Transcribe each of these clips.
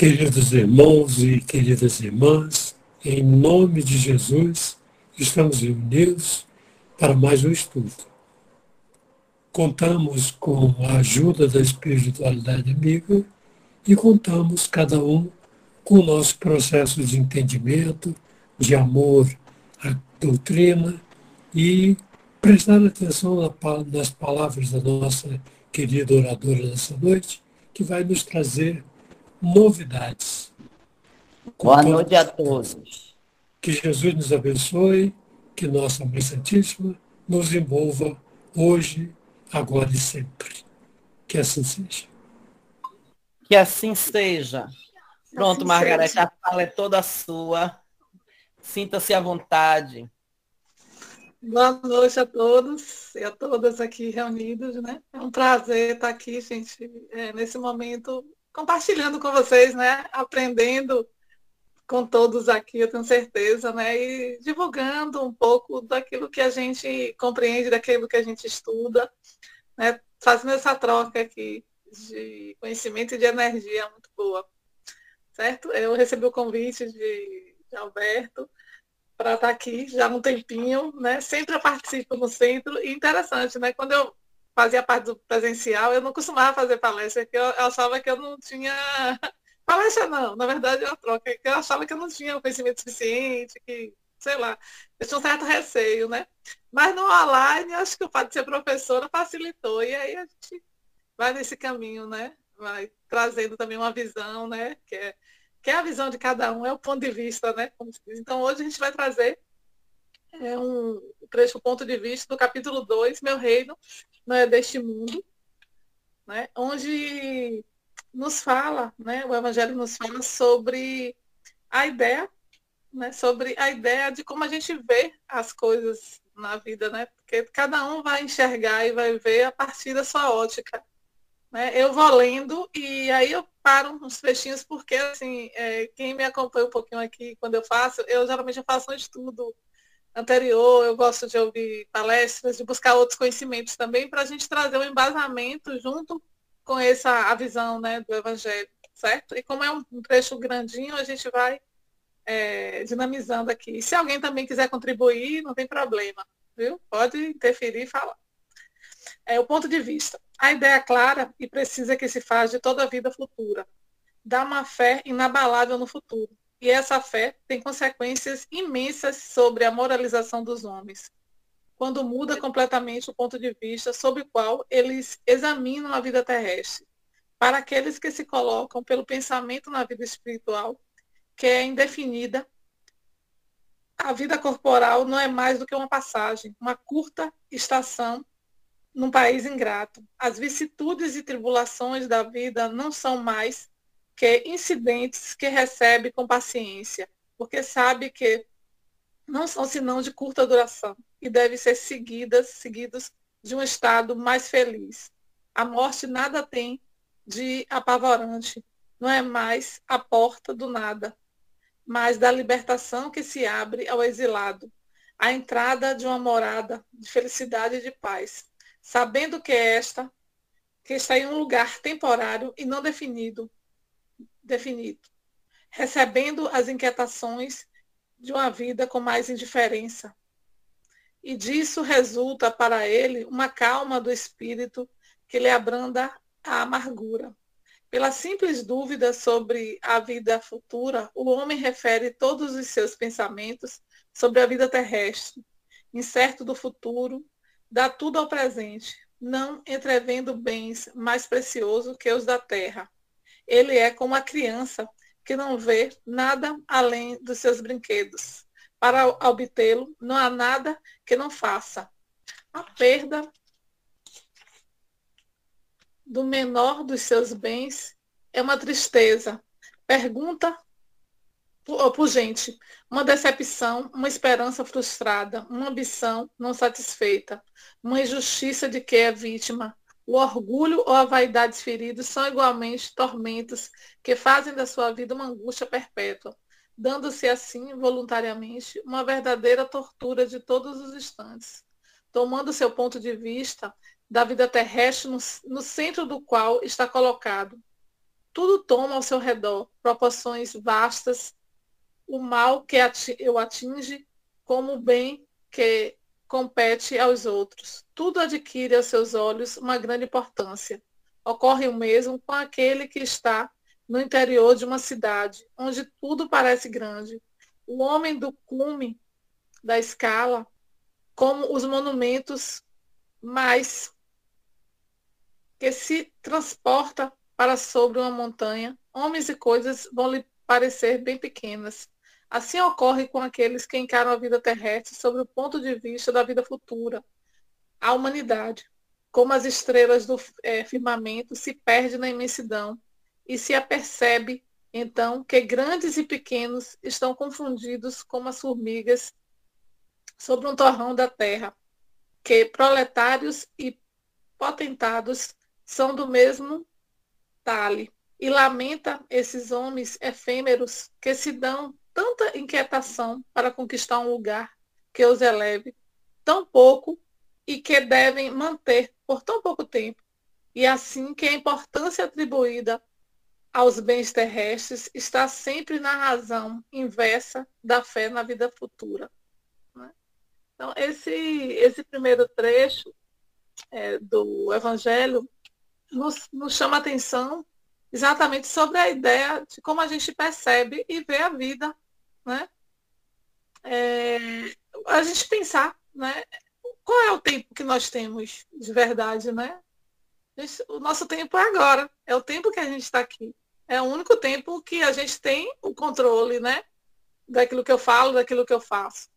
Queridos irmãos e queridas irmãs, em nome de Jesus, estamos reunidos para mais um estudo. Contamos com a ajuda da espiritualidade amiga e contamos cada um com o nosso processo de entendimento, de amor à doutrina e prestar atenção nas palavras da nossa querida oradora dessa noite, que vai nos trazer novidades. Boa noite a todos. Que Jesus nos abençoe, que Nossa Mãe Santíssima nos envolva hoje, agora e sempre. Que assim seja. Que assim seja. Pronto, assim Margarete, seja. a fala é toda sua. Sinta-se à vontade. Boa noite a todos e a todas aqui reunidos, né? É um prazer estar aqui, gente, nesse momento, compartilhando com vocês, né? Aprendendo com todos aqui, eu tenho certeza, né? E divulgando um pouco daquilo que a gente compreende, daquilo que a gente estuda, né? Fazendo essa troca aqui de conhecimento e de energia muito boa, certo? Eu recebi o convite de Alberto para estar aqui já há um tempinho, né? Sempre eu participo no centro, e interessante, né? Quando eu fazia parte do presencial, eu não costumava fazer palestra, porque eu achava que eu não tinha... Palestra não, na verdade é uma troca, que eu achava que eu não tinha o conhecimento suficiente, que, sei lá, eu tinha um certo receio, né? Mas no online, acho que o fato de ser professora facilitou, e aí a gente vai nesse caminho, né? Vai trazendo também uma visão, né? Que é a visão de cada um, é o ponto de vista, né? Como se diz. Então, hoje a gente vai trazer um trecho, o ponto de vista do capítulo 2, Meu Reino Não É Deste Mundo, né? Onde nos fala, né? O Evangelho nos fala sobre a ideia, né? Sobre a ideia de como a gente vê as coisas na vida, né? Porque cada um vai enxergar e vai ver a partir da sua ótica. Né? Eu vou lendo e aí eu paro uns trechinhos, porque assim, quem me acompanha um pouquinho aqui, quando eu geralmente faço um estudo anterior, eu gosto de ouvir palestras, de buscar outros conhecimentos também, para a gente trazer um embasamento junto com a visão, né, do Evangelho, certo? E como é um trecho grandinho, a gente vai dinamizando aqui. E se alguém também quiser contribuir, não tem problema, viu? Pode interferir e falar. O ponto de vista. A ideia clara e precisa que se faz de toda a vida futura. Dá uma fé inabalável no futuro. E essa fé tem consequências imensas sobre a moralização dos homens, quando muda completamente o ponto de vista sobre o qual eles examinam a vida terrestre. Para aqueles que se colocam pelo pensamento na vida espiritual, que é indefinida, a vida corporal não é mais do que uma passagem, uma curta estação num país ingrato. As vicissitudes e tribulações da vida não são mais que incidentes que recebe com paciência, porque sabe que não são senão de curta duração e devem ser seguidos de um estado mais feliz. A morte nada tem de apavorante, não é mais a porta do nada, mas da libertação que se abre ao exilado, a entrada de uma morada de felicidade e de paz, sabendo que está em um lugar temporário e não definido, recebendo as inquietações de uma vida com mais indiferença. E disso resulta para ele uma calma do espírito que lhe abranda a amargura. Pela simples dúvida sobre a vida futura, o homem refere todos os seus pensamentos sobre a vida terrestre, incerto do futuro, dá tudo ao presente, não entrevendo bens mais preciosos que os da terra. Ele é como a criança que não vê nada além dos seus brinquedos. Para obtê-lo, não há nada que não faça. A perda do menor dos seus bens é uma tristeza. Pergunta pungente, uma decepção, uma esperança frustrada, uma ambição não satisfeita, uma injustiça de que é vítima. O orgulho ou a vaidade feridos são igualmente tormentos que fazem da sua vida uma angústia perpétua, dando-se assim, voluntariamente, uma verdadeira tortura de todos os instantes, tomando seu ponto de vista da vida terrestre no centro do qual está colocado. tudo toma ao seu redor proporções vastas, o mal que o atinge, como o bem que compete aos outros. Tudo adquire aos seus olhos uma grande importância. Ocorre o mesmo com aquele que está no interior de uma cidade, onde tudo parece grande. O homem do cume da escala, como os monumentos, mas que se transporta para sobre uma montanha, homens e coisas vão lhe parecer bem pequenas. Assim ocorre com aqueles que encaram a vida terrestre sob o ponto de vista da vida futura. A humanidade, como as estrelas do firmamento, se perde na imensidão e se apercebe, então, que grandes e pequenos estão confundidos como as formigas sobre um torrão da terra, que proletários e potentados são do mesmo talhe, e lamenta esses homens efêmeros que se dão tanta inquietação para conquistar um lugar que os eleve tão pouco e que devem manter por tão pouco tempo, e assim que a importância atribuída aos bens terrestres está sempre na razão inversa da fé na vida futura. Né? Então, esse primeiro trecho do Evangelho nos chama a atenção exatamente sobre a ideia de como a gente percebe e vê a vida. Né? A gente pensar, né? Qual é o tempo que nós temos de verdade, né? O nosso tempo é agora, é o tempo que a gente está aqui. É o único tempo que a gente tem o controle, né? Daquilo que eu falo, daquilo que eu faço.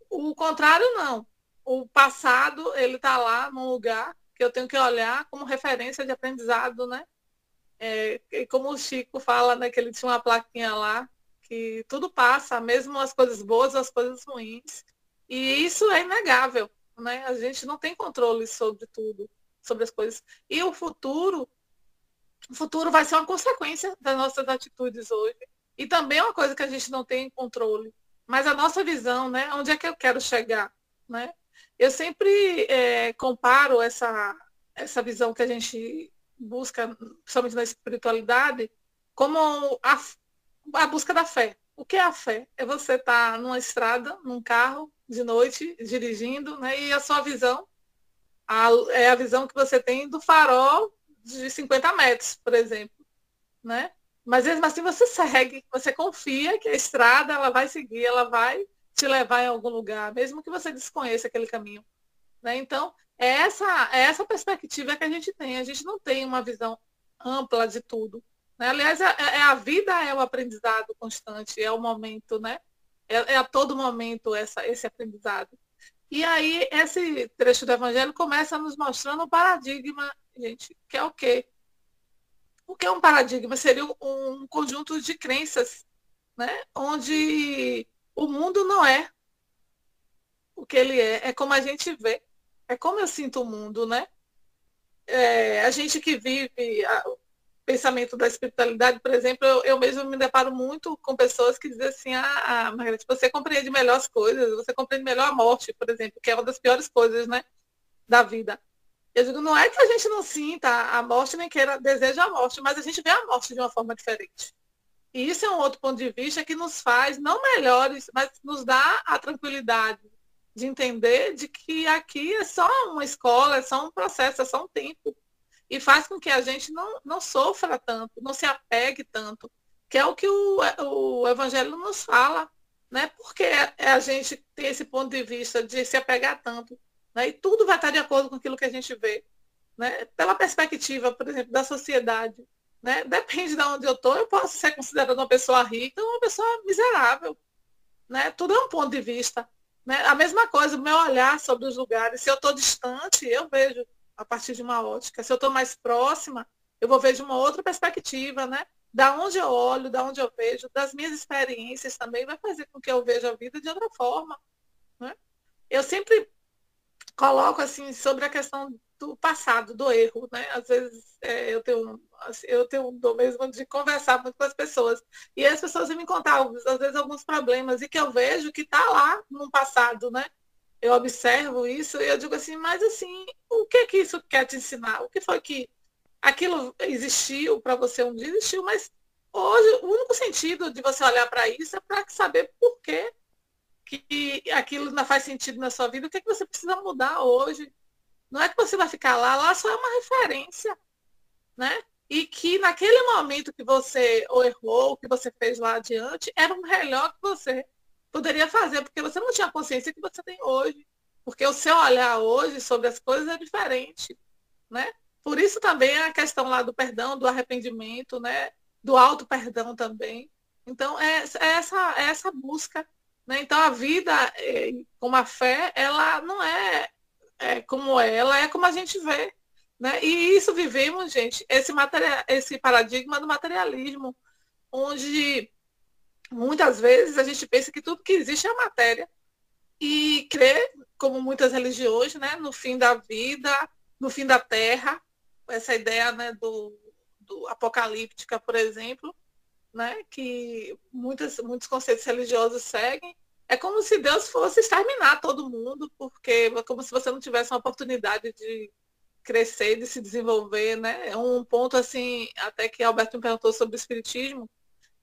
O contrário, não. O passado, ele está lá num lugar que eu tenho que olhar como referência de aprendizado, né? E como o Chico fala, né, que ele tinha uma plaquinha lá, que tudo passa, mesmo as coisas boas, as coisas ruins. E isso é inegável, né? A gente não tem controle sobre tudo, sobre as coisas. E o futuro vai ser uma consequência das nossas atitudes hoje. E também é uma coisa que a gente não tem controle. Mas a nossa visão, né? Onde é que eu quero chegar? Né? Eu sempre comparo essa visão que a gente busca, principalmente na espiritualidade, como a busca da fé. O que é a fé? É você estar numa estrada, num carro, de noite, dirigindo, né? E a sua visão é a visão que você tem do farol de 50 metros, por exemplo. Né? Mas mesmo assim você segue, você confia que a estrada ela vai seguir, ela vai te levar em algum lugar, mesmo que você desconheça aquele caminho. Né? Então, é essa perspectiva que a gente tem. A gente não tem uma visão ampla de tudo. Né? Aliás, a vida é o aprendizado constante, é o momento, né? É a todo momento esse aprendizado. E aí, esse trecho do Evangelho começa nos mostrando um paradigma, gente, que é o quê? O que é um paradigma? Seria um conjunto de crenças, né? Onde o mundo não é o que ele é como a gente vê, é como eu sinto o mundo, né? A gente que vive o pensamento da espiritualidade, por exemplo, eu mesmo me deparo muito com pessoas que dizem assim, Margarete, você compreende melhor as coisas, você compreende melhor a morte, por exemplo, que é uma das piores coisas, né, da vida. Eu digo, não é que a gente não sinta a morte, nem queira, deseja a morte, mas a gente vê a morte de uma forma diferente. E isso é um outro ponto de vista que nos faz, não melhores, mas nos dá a tranquilidade de entender de que aqui é só uma escola, é só um processo, é só um tempo. E faz com que a gente não sofra tanto, não se apegue tanto, que é o que o Evangelho nos fala, né? Porque a gente tem esse ponto de vista de se apegar tanto. Né? E tudo vai estar de acordo com aquilo que a gente vê. Né? Pela perspectiva, por exemplo, da sociedade. Né? Depende de onde eu estou, eu posso ser considerada uma pessoa rica ou uma pessoa miserável. Né? Tudo é um ponto de vista. Né? A mesma coisa, o meu olhar sobre os lugares. Se eu estou distante, eu vejo a partir de uma ótica. Se eu estou mais próxima, eu vou ver de uma outra perspectiva. Né? Da onde eu olho, da onde eu vejo, das minhas experiências também, vai fazer com que eu veja a vida de outra forma. Né? Eu sempre coloco assim sobre a questão do passado, do erro, né? Às vezes eu tenho um dom mesmo de conversar muito com as pessoas e as pessoas vêm me contar às vezes alguns problemas e que eu vejo que está lá no passado, né? Eu observo isso e eu digo assim, mas assim, o que isso quer te ensinar? O que foi que aquilo existiu para você um dia, existiu, mas hoje o único sentido de você olhar para isso é para saber por quê que aquilo não faz sentido na sua vida, o que é que você precisa mudar hoje. Não é que você vai ficar lá só é uma referência, né? E que naquele momento que você ou errou, o que você fez lá adiante, era o melhor que você poderia fazer, porque você não tinha a consciência que você tem hoje. Porque o seu olhar hoje sobre as coisas é diferente, né? Por isso também a questão lá do perdão, do arrependimento, né? Do auto-perdão também. Então, é essa busca, né? Então, a vida, como a fé, ela não é como ela é como a gente vê. Né? E isso vivemos, gente, esse paradigma do materialismo, onde muitas vezes a gente pensa que tudo que existe é matéria e crê, como muitas religiões, né, no fim da vida, no fim da terra, essa ideia, né, do apocalíptica, por exemplo, né, que muitos conceitos religiosos seguem. É como se Deus fosse exterminar todo mundo, porque é como se você não tivesse uma oportunidade de crescer, de se desenvolver, né? É um ponto assim, até que Alberto me perguntou sobre o espiritismo.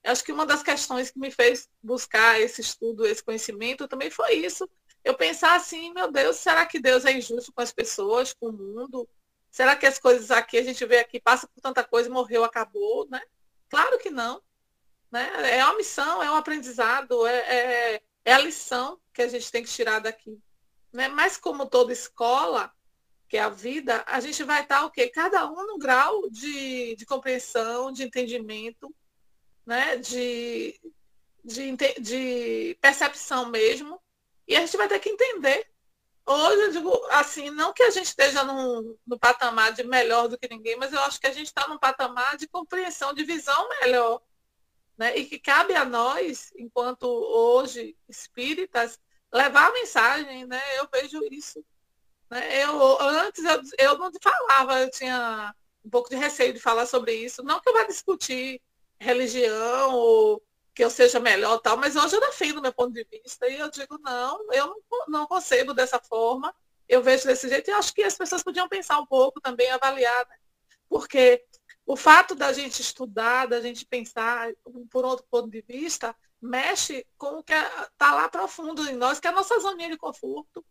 Acho que uma das questões que me fez buscar esse estudo, esse conhecimento, também foi isso. Eu pensar assim, meu Deus, será que Deus é injusto com as pessoas, com o mundo? Será que as coisas aqui, a gente vê aqui, passa por tanta coisa, morreu, acabou, né? Claro que não, né? É uma missão, é um aprendizado, é a lição que a gente tem que tirar daqui, né? Mas como toda escola, que é a vida, a gente vai estar o quê? Cada um no grau de compreensão, de entendimento, né? De percepção mesmo. E a gente vai ter que entender. Hoje eu digo assim, não que a gente esteja no patamar de melhor do que ninguém, mas eu acho que a gente está num patamar de compreensão, de visão melhor. Né? E que cabe a nós, enquanto hoje espíritas, levar a mensagem, né? Eu vejo isso, né? Antes eu não falava, eu tinha um pouco de receio de falar sobre isso. Não que eu vá discutir religião ou que eu seja melhor tal, mas hoje eu defendo meu ponto de vista e eu digo, não, eu não concebo dessa forma, eu vejo desse jeito e acho que as pessoas podiam pensar um pouco também, avaliar, né? Porque o fato da gente estudar, da gente pensar por outro ponto de vista, mexe com o que está lá profundo em nós, que é a nossa zoninha de conforto,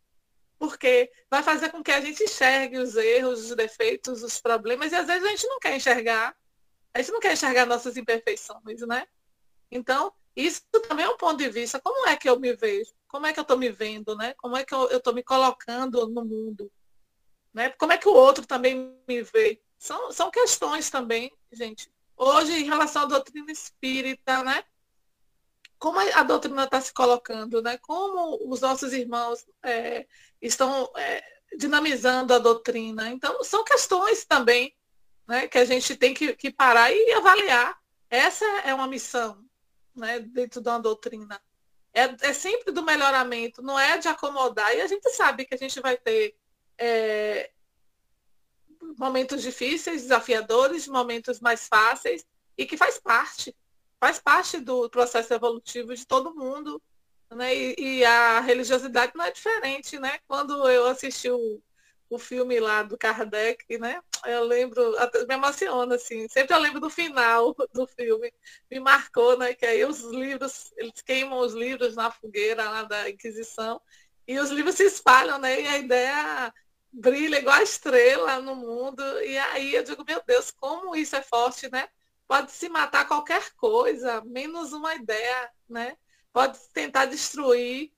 porque vai fazer com que a gente enxergue os erros, os defeitos, os problemas, e às vezes a gente não quer enxergar, a gente não quer enxergar nossas imperfeições, né? Então, isso também é um ponto de vista. Como é que eu me vejo? Como é que eu estou me vendo, né? Como é que eu estou me colocando no mundo? Né? Como é que o outro também me vê? São questões também, gente. Hoje, em relação à doutrina espírita, né? Como a doutrina está se colocando, né? Como os nossos irmãos estão dinamizando a doutrina. Então, são questões também, né, que a gente tem que parar e avaliar. Essa é uma missão, né, dentro de uma doutrina. É sempre do melhoramento, não é de acomodar. E a gente sabe que a gente vai ter momentos difíceis, desafiadores, momentos mais fáceis, e que faz parte do processo evolutivo de todo mundo, né? E a religiosidade não é diferente, né? Quando eu assisti o filme lá do Kardec, né? Eu lembro, até me emociona, assim, sempre eu lembro do final do filme, me marcou, né? Que aí os livros, eles queimam os livros na fogueira lá da Inquisição, e os livros se espalham, né? E a ideia brilha igual a estrela no mundo, e aí eu digo, meu Deus, como isso é forte, né? Pode se matar qualquer coisa, menos uma ideia, né? Pode tentar destruir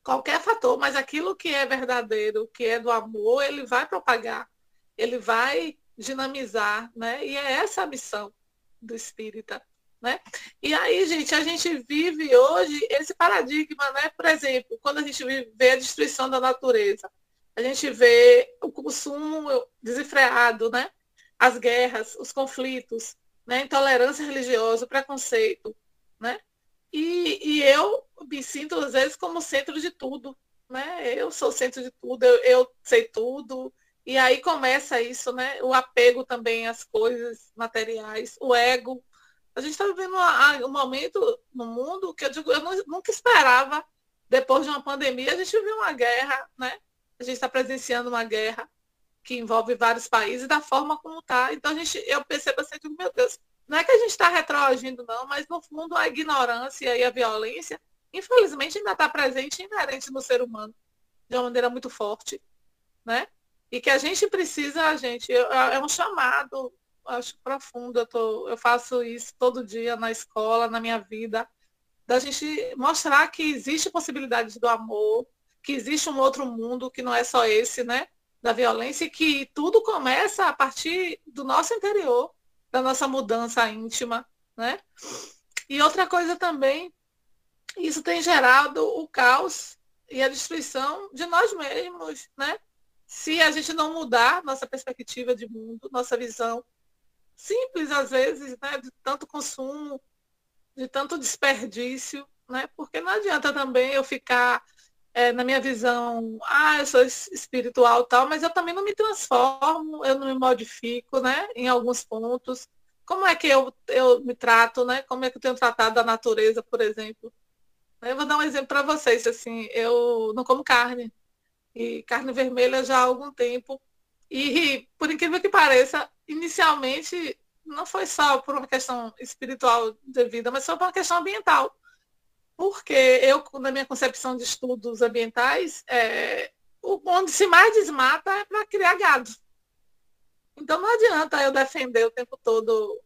qualquer fator, mas aquilo que é verdadeiro, que é do amor, ele vai propagar, ele vai dinamizar, né? E é essa a missão do espírita, né? E aí, gente, a gente vive hoje esse paradigma, né? Por exemplo, quando a gente vê a destruição da natureza, a gente vê o consumo desenfreado, né? As guerras, os conflitos, né? Intolerância religiosa, o preconceito, né? E eu me sinto, às vezes, como centro de tudo, né? Eu sou centro de tudo, eu sei tudo. E aí começa isso, né? O apego também às coisas materiais, o ego. A gente está vivendo um momento no mundo que eu digo, nunca esperava, depois de uma pandemia, a gente viu uma guerra, né? A gente está presenciando uma guerra. que envolve vários países, da forma como está. Então, eu percebo assim, digo, meu Deus, não é que a gente está retroagindo, não, mas no fundo a ignorância e a violência, infelizmente, ainda está presente e inerente no ser humano, de uma maneira muito forte, né? E que a gente precisa, é um chamado, acho profundo, eu faço isso todo dia na escola, na minha vida, da gente mostrar que existe possibilidade do amor, que existe um outro mundo que não é só esse, né? Da violência, e que tudo começa a partir do nosso interior, da nossa mudança íntima, né? E outra coisa também, isso tem gerado o caos e a destruição de nós mesmos, né? Se a gente não mudar nossa perspectiva de mundo, nossa visão simples, às vezes, né? De tanto consumo, de tanto desperdício, né? Porque não adianta também eu ficar na minha visão, eu sou espiritual e tal, mas eu também não me transformo, eu não me modifico, né? Em alguns pontos. Como é que eu me trato, né? Como é que eu tenho tratado a natureza, por exemplo? Eu vou dar um exemplo para vocês, assim, eu não como carne, e carne vermelha já há algum tempo. E, por incrível que pareça, inicialmente não foi só por uma questão espiritual de vida, mas foi por uma questão ambiental. Porque eu, na minha concepção de estudos ambientais, onde se mais desmata é para criar gado. Então não adianta eu defender o tempo todo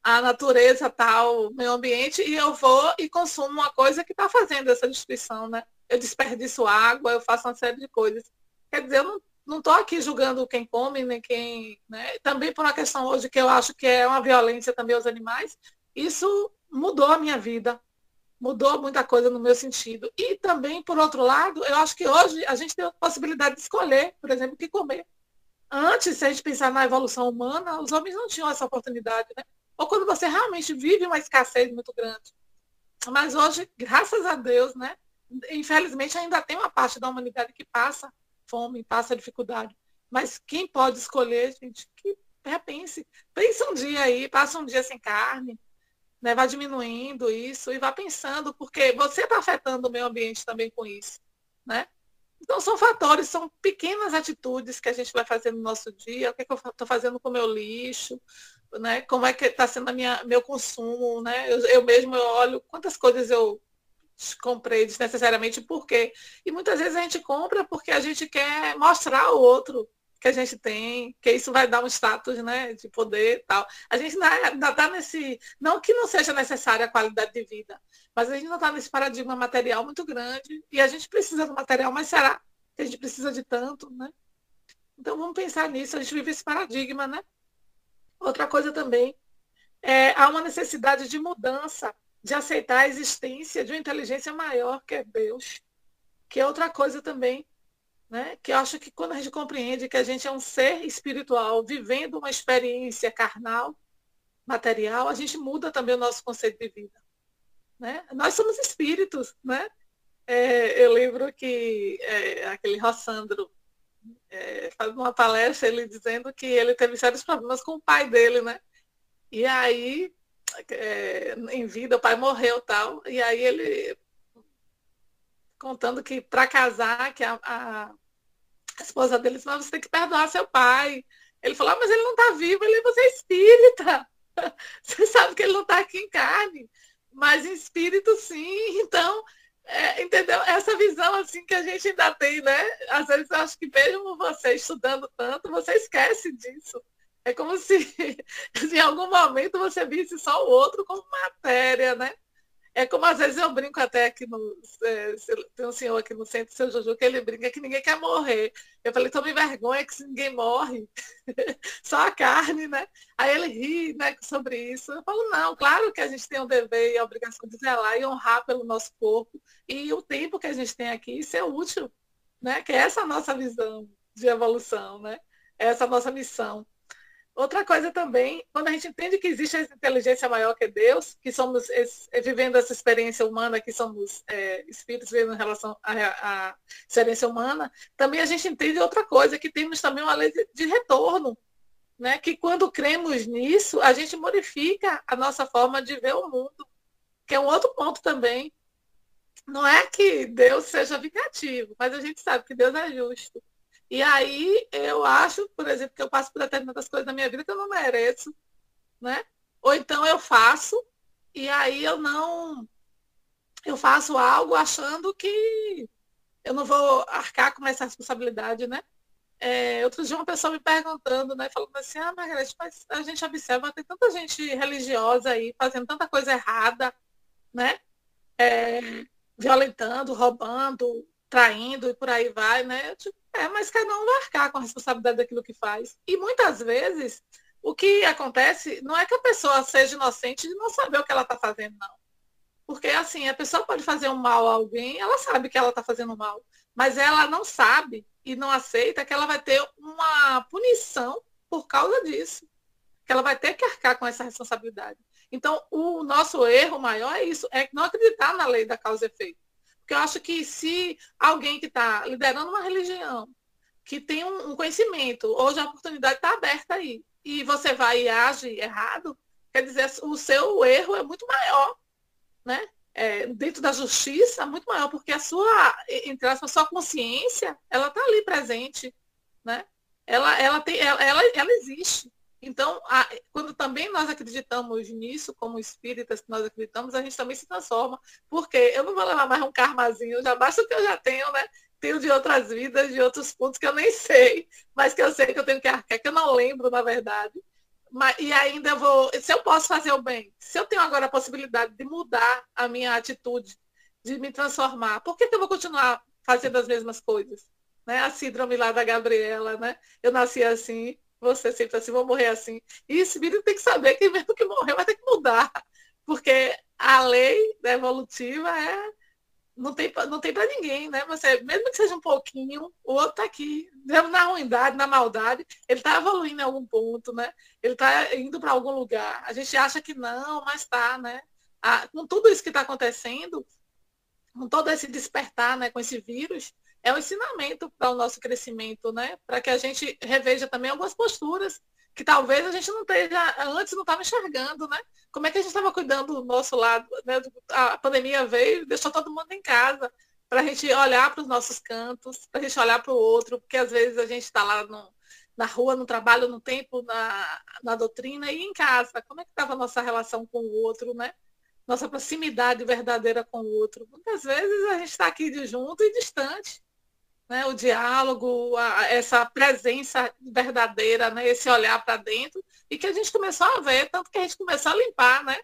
a natureza tal, meio ambiente, e eu vou e consumo uma coisa que está fazendo essa destruição, né? Eu desperdiço água, eu faço uma série de coisas. Quer dizer, eu não estou aqui julgando quem come, nem quem. Né? Também por uma questão hoje que eu acho que é uma violência também aos animais, isso mudou a minha vida, mudou muita coisa no meu sentido. E também, por outro lado, eu acho que hoje a gente tem a possibilidade de escolher, por exemplo, o que comer. Antes, se a gente pensar na evolução humana, os homens não tinham essa oportunidade, né? Ou quando você realmente vive uma escassez muito grande. Mas hoje, graças a Deus, né? Infelizmente ainda tem uma parte da humanidade que passa fome, passa dificuldade. Mas quem pode escolher, gente, que repense. Pense um dia aí, passa um dia sem carne, né? Vá diminuindo isso e vá pensando, porque você está afetando o meio ambiente também com isso, né? Então são fatores, são pequenas atitudes que a gente vai fazer no nosso dia, o que, é que eu estou fazendo com o meu lixo, né? Como é que está sendo meu consumo, né? Eu mesmo eu olho quantas coisas eu comprei desnecessariamente, por quê? E muitas vezes a gente compra porque a gente quer mostrar ao outro que a gente tem, que isso vai dar um status, né, de poder e tal. A gente ainda está nesse, não que não seja necessária a qualidade de vida, mas a gente não está nesse paradigma material muito grande e a gente precisa do material, mas será que a gente precisa de tanto, né? Então vamos pensar nisso, a gente vive esse paradigma, né? Outra coisa também, há uma necessidade de mudança, de aceitar a existência de uma inteligência maior que é Deus, que é outra coisa também, né? Que eu acho que quando a gente compreende que a gente é um ser espiritual, vivendo uma experiência carnal, material, a gente muda também o nosso conceito de vida. Né? Nós somos espíritos, né? Eu lembro que aquele Rossandro faz uma palestra, ele dizendo que ele teve sérios problemas com o pai dele, né? E aí, em vida, o pai morreu tal, e aí ele contando que para casar, que a esposa dele disse, mas você tem que perdoar seu pai. Ele falou, mas ele não está vivo, você é espírita. Você sabe que ele não está aqui em carne, mas em espírito sim. Então, entendeu? Essa visão assim que a gente ainda tem, né? Às vezes eu acho que mesmo você estudando tanto, você esquece disso. É como se em algum momento você visse só o outro como matéria, né? É como às vezes eu brinco até aqui tem um senhor aqui no centro, seu Juju, que ele brinca que ninguém quer morrer. Eu falei, tome vergonha que ninguém morre, só a carne, né? Aí ele ri, né, sobre isso. Eu falo, não, claro que a gente tem o dever e a obrigação de zelar e honrar pelo nosso corpo. E o tempo que a gente tem aqui, isso é útil, né? Que é essa a nossa visão de evolução, né? Essa a nossa missão. Outra coisa também, quando a gente entende que existe essa inteligência maior que Deus, que somos vivendo essa experiência humana, que somos espíritos vivendo em relação à experiência humana, também a gente entende outra coisa, que temos também uma lei de retorno, né? Que quando cremos nisso, a gente modifica a nossa forma de ver o mundo, que é um outro ponto também. Não é que Deus seja vingativo, mas a gente sabe que Deus é justo. E aí eu acho, por exemplo, que eu passo por determinadas coisas na minha vida que eu não mereço, né? Ou então eu faço, e aí eu faço algo achando que eu não vou arcar com essa responsabilidade, né? Outro dia uma pessoa me perguntando, né, falando assim, Margarete, mas a gente observa, tem tanta gente religiosa aí, fazendo tanta coisa errada, né? É, violentando, roubando, traindo e por aí vai, né? Eu digo, mas cada um vai arcar com a responsabilidade daquilo que faz. E muitas vezes o que acontece não é que a pessoa seja inocente de não saber o que ela está fazendo, não. Porque assim, a pessoa pode fazer um mal a alguém, ela sabe que ela está fazendo mal, mas ela não sabe e não aceita que ela vai ter uma punição por causa disso, que ela vai ter que arcar com essa responsabilidade. Então, o nosso erro maior é isso, é não acreditar na lei da causa e efeito. Porque eu acho que se alguém que está liderando uma religião, que tem um conhecimento, hoje a oportunidade está aberta aí, e você vai e age errado, quer dizer, o seu erro é muito maior, né? Dentro da justiça, muito maior, porque a sua, entre aspas, a sua consciência, ela está ali presente, né? Ela existe. Então, quando também nós acreditamos nisso, como espíritas que nós acreditamos, a gente também se transforma. Porque eu não vou levar mais um karmazinho, já basta o que eu já tenho, né? Tenho de outras vidas, de outros pontos que eu nem sei, mas que eu sei que eu tenho que arcar, que eu não lembro, na verdade. E ainda eu vou, se eu posso fazer o bem, se eu tenho agora a possibilidade de mudar a minha atitude, de me transformar, por que eu vou continuar fazendo as mesmas coisas? Né? A síndrome lá da Gabriela, né? Eu nasci assim, você sempre assim, vou morrer assim. E esse espírito tem que saber que mesmo que morrer vai ter que mudar. Porque a lei, né, evolutiva não tem para ninguém, né? Você, mesmo que seja um pouquinho, o outro está aqui, mesmo na ruindade, na maldade, ele está evoluindo em algum ponto, né? Ele está indo para algum lugar. A gente acha que não, mas está, né? Com tudo isso que está acontecendo, com todo esse despertar, né, com esse vírus, é um ensinamento para o nosso crescimento, né? Para que a gente reveja também algumas posturas que talvez a gente não esteja, antes não estava enxergando, né? Como é que a gente estava cuidando do nosso lado, né? A pandemia veio e deixou todo mundo em casa, para a gente olhar para os nossos cantos, para a gente olhar para o outro, porque às vezes a gente está lá na rua, no trabalho, no tempo, na doutrina e em casa. Como é que estava a nossa relação com o outro, né? Nossa proximidade verdadeira com o outro. Muitas vezes a gente está aqui de junto e distante, né? O diálogo, essa presença verdadeira, né? Esse olhar para dentro, e que a gente começou a ver, tanto que a gente começou a limpar, né?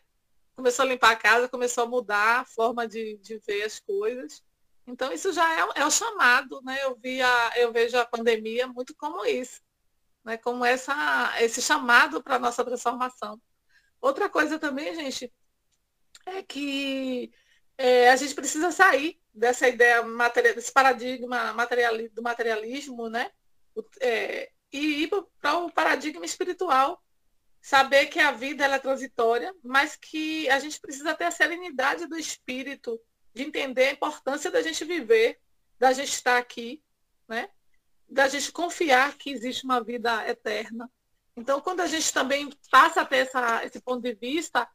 Começou a limpar a casa, começou a mudar a forma de ver as coisas. Então, isso já é o chamado, né? Eu vejo a pandemia muito como isso, né? Como esse chamado para a nossa transformação. Outra coisa também, gente, é que a gente precisa sair dessa ideia, desse paradigma do materialismo, né? E ir para o paradigma espiritual. Saber que a vida ela é transitória, mas que a gente precisa ter a serenidade do espírito, de entender a importância da gente viver, da gente estar aqui, né? Da gente confiar que existe uma vida eterna. Então, quando a gente também passa a ter esse ponto de vista,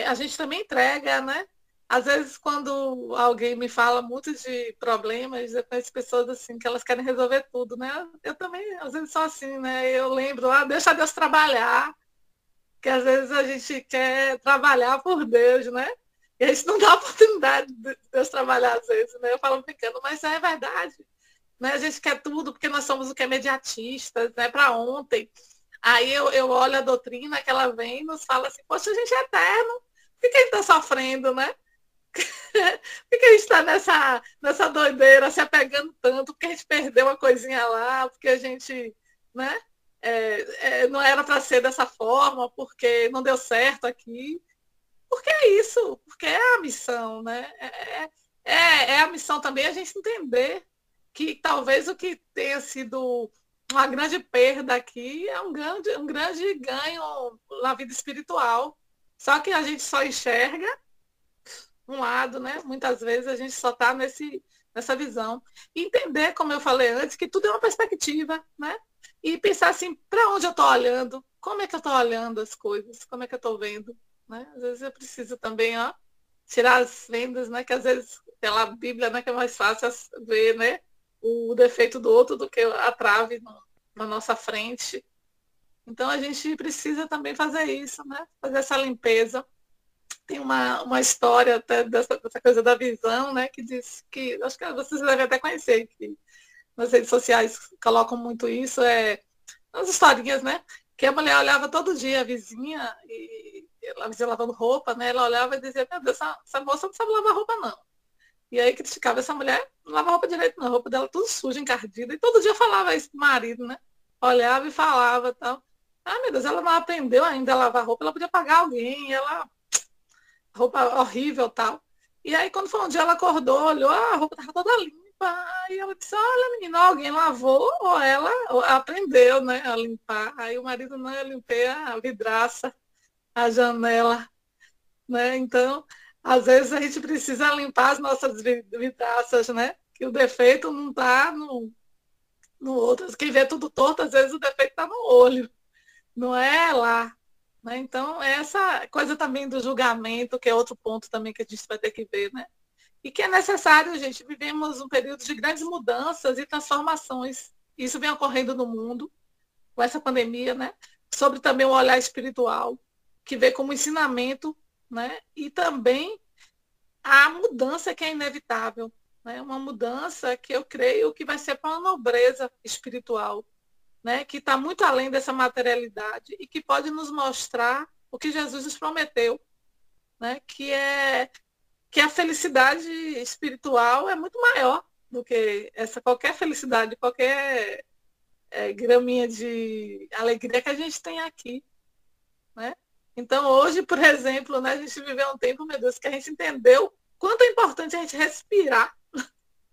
a gente também entrega, né? Às vezes, quando alguém me fala muito de problemas, eu conheço pessoas assim, que elas querem resolver tudo, né? Eu também, às vezes, sou assim, né? Eu lembro, deixa Deus trabalhar, que às vezes a gente quer trabalhar por Deus, né? E a gente não dá a oportunidade de Deus trabalhar às vezes, né? Eu falo brincando, mas é verdade. Né? A gente quer tudo porque nós somos o que é imediatistas, né? Para ontem. Aí eu olho a doutrina que ela vem e nos fala assim, poxa, a gente é eterno, por que a gente está sofrendo, né? Por que a gente está nessa doideira, se apegando tanto, porque a gente perdeu uma coisinha lá, porque a gente, né? Não era para ser dessa forma, porque não deu certo aqui. Porque é isso, porque é a missão, né? É a missão também a gente entender que talvez o que tenha sido uma grande perda aqui é um grande ganho na vida espiritual. Só que a gente só enxerga um lado, né? Muitas vezes a gente só está nessa visão. E entender, como eu falei antes, que tudo é uma perspectiva, né? E pensar assim, para onde eu estou olhando? Como é que eu estou olhando as coisas? Como é que eu estou vendo? Né? Às vezes eu preciso também, tirar as vendas, né? Que às vezes pela Bíblia, né, que é mais fácil ver, né? o defeito do outro do que a trave na nossa frente. Então a gente precisa também fazer isso, né? Fazer essa limpeza. Tem uma história até dessa coisa da visão, né? Que diz que, acho que vocês devem até conhecer, que nas redes sociais colocam muito isso, as historinhas, né? Que a mulher olhava todo dia a vizinha, e a vizinha lavando roupa, né? Ela olhava e dizia, meu Deus, essa moça não sabe lavar roupa, não. E aí criticava essa mulher, não lava roupa direito, não, a roupa dela tudo suja, encardida, e todo dia falava isso pro marido, né? Olhava e falava tal. Ah, meu Deus, ela não aprendeu ainda a lavar roupa, ela podia pagar alguém, ela roupa horrível tal. E aí, quando foi um dia, ela acordou, olhou, a roupa estava toda limpa. Aí ela disse, olha, menina, alguém lavou ou ela aprendeu, né, a limpar. Aí o marido, não, eu limpei a vidraça, a janela, né? Então, às vezes a gente precisa limpar as nossas vidraças, né? Que o defeito não está no outro. Quem vê tudo torto, às vezes o defeito está no olho, não é lá. Né? Então, essa coisa também do julgamento, que é outro ponto também que a gente vai ter que ver, né? E que é necessário, gente, vivemos um período de grandes mudanças e transformações. Isso vem ocorrendo no mundo, com essa pandemia, né? Sobre também o olhar espiritual, que vê como ensinamento, né? E também a mudança que é inevitável, né? Uma mudança que eu creio que vai ser para uma nobreza espiritual, né, que está muito além dessa materialidade e que pode nos mostrar o que Jesus nos prometeu, né, que a felicidade espiritual é muito maior do que essa qualquer felicidade, qualquer graminha de alegria que a gente tem aqui, né? Então hoje, por exemplo, né, a gente viveu um tempo, meu Deus, que a gente entendeu quanto é importante a gente respirar,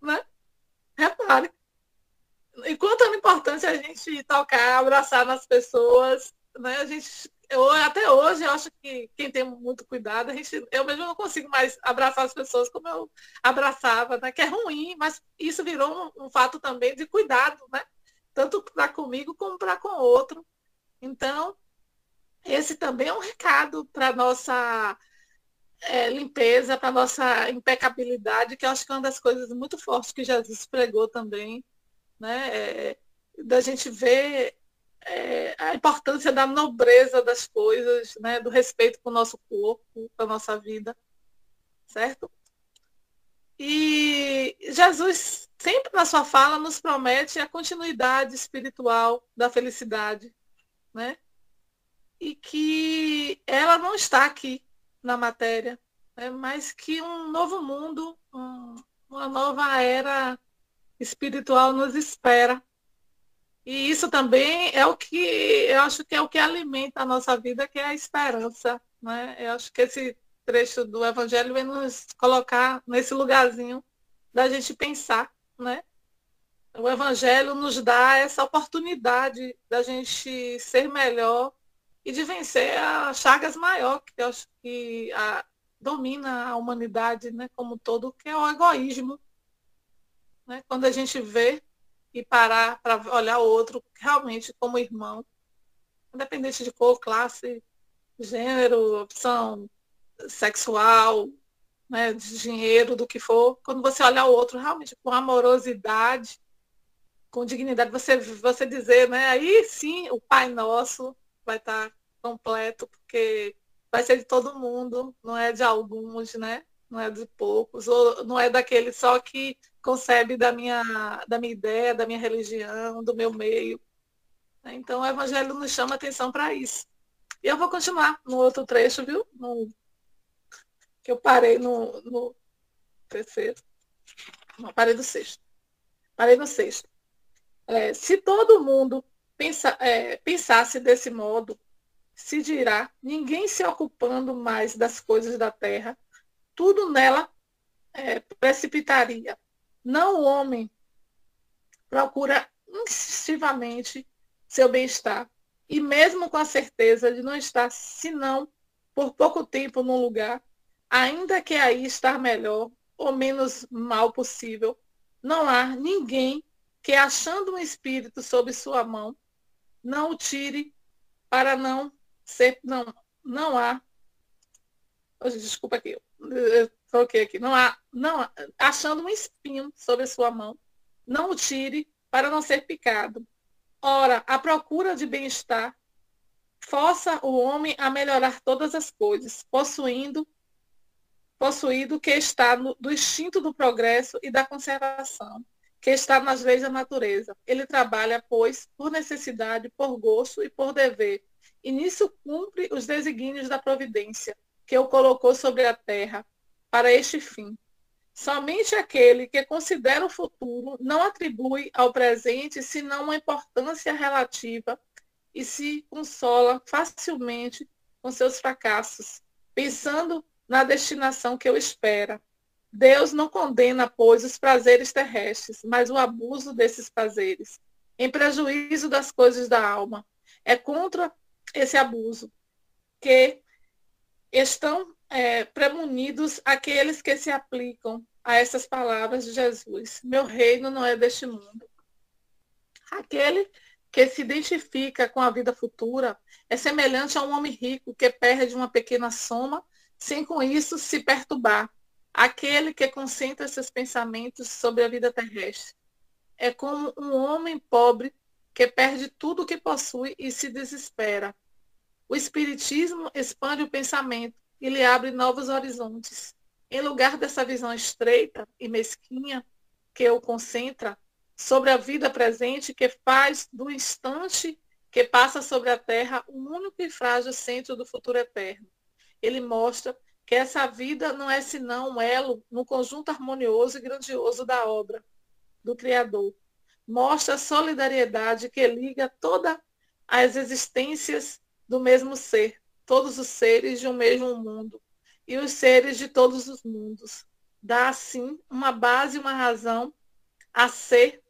né? Repare, e quanto é importante a gente tocar, abraçar nas pessoas, né? Até hoje, eu acho que quem tem muito cuidado, eu mesmo não consigo mais abraçar as pessoas como eu abraçava, né? Que é ruim, mas isso virou um fato também de cuidado, né? Tanto para comigo como para com o outro. Então, esse também é um recado para a nossa limpeza, para a nossa impecabilidade, que eu acho que é uma das coisas muito fortes que Jesus pregou também, né? Da gente ver a importância da nobreza das coisas, né? Do respeito com o nosso corpo, com a nossa vida, certo? E Jesus, sempre na sua fala, nos promete a continuidade espiritual da felicidade, né? E que ela não está aqui na matéria, né? Mas que um novo mundo, uma nova era espiritual nos espera. E isso também é o que eu acho que é o que alimenta a nossa vida, que é a esperança, né? Eu acho que esse trecho do Evangelho vem nos colocar nesse lugarzinho da gente pensar, né? O Evangelho nos dá essa oportunidade da gente ser melhor e de vencer as chagas maior que eu acho que domina a humanidade, né, como um todo, que é o egoísmo, né? Quando a gente vê e parar para olhar o outro realmente como irmão, independente de cor, classe, gênero, opção sexual, né, de dinheiro, do que for, quando você olhar o outro realmente com amorosidade, com dignidade, você dizer, né, aí sim o Pai Nosso vai estar completo, porque vai ser de todo mundo, não é de alguns, né? Não é de poucos, ou não é daquele só que concebe da minha ideia, da minha religião, do meu meio. Então o Evangelho nos chama atenção para isso. E eu vou continuar no outro trecho, viu? Que eu parei no terceiro. Não, parei no sexto. Parei no sexto. Se todo mundo pensasse desse modo, se dirá, ninguém se ocupando mais das coisas da terra, tudo nela precipitaria. Não o homem procura instintivamente seu bem-estar, e mesmo com a certeza de não estar, senão por pouco tempo num lugar, ainda que aí estar melhor ou menos mal possível, não há ninguém que, achando um espírito sob sua mão, não o tire para não ser, não há, desculpa aqui, eu troquei aqui, não há, achando um espinho sob a sua mão, não o tire para não ser picado. Ora, a procura de bem-estar força o homem a melhorar todas as coisas, possuído que está do instinto do progresso e da conservação, que está nas leis da natureza. Ele trabalha, pois, por necessidade, por gosto e por dever, e nisso cumpre os desígnios da providência, que o colocou sobre a terra, para este fim. Somente aquele que considera o futuro não atribui ao presente senão uma importância relativa e se consola facilmente com seus fracassos, pensando na destinação que o espera. Deus não condena, pois, os prazeres terrestres, mas o abuso desses prazeres, em prejuízo das coisas da alma. É contra esse abuso que estão premonidos aqueles que se aplicam a essas palavras de Jesus. Meu reino não é deste mundo. Aquele que se identifica com a vida futura é semelhante a um homem rico que perde uma pequena soma sem com isso se perturbar. Aquele que concentra seus pensamentos sobre a vida terrestre é como um homem pobre que perde tudo o que possui e se desespera. O Espiritismo expande o pensamento e lhe abre novos horizontes. Em lugar dessa visão estreita e mesquinha que o concentra sobre a vida presente, que faz do instante que passa sobre a Terra o único e frágil centro do futuro eterno. Ele mostra que essa vida não é senão um elo no conjunto harmonioso e grandioso da obra do Criador. Mostra a solidariedade que liga todas as existências do mesmo ser, todos os seres de um mesmo mundo e os seres de todos os mundos. Dá, assim, uma base e uma razão a ser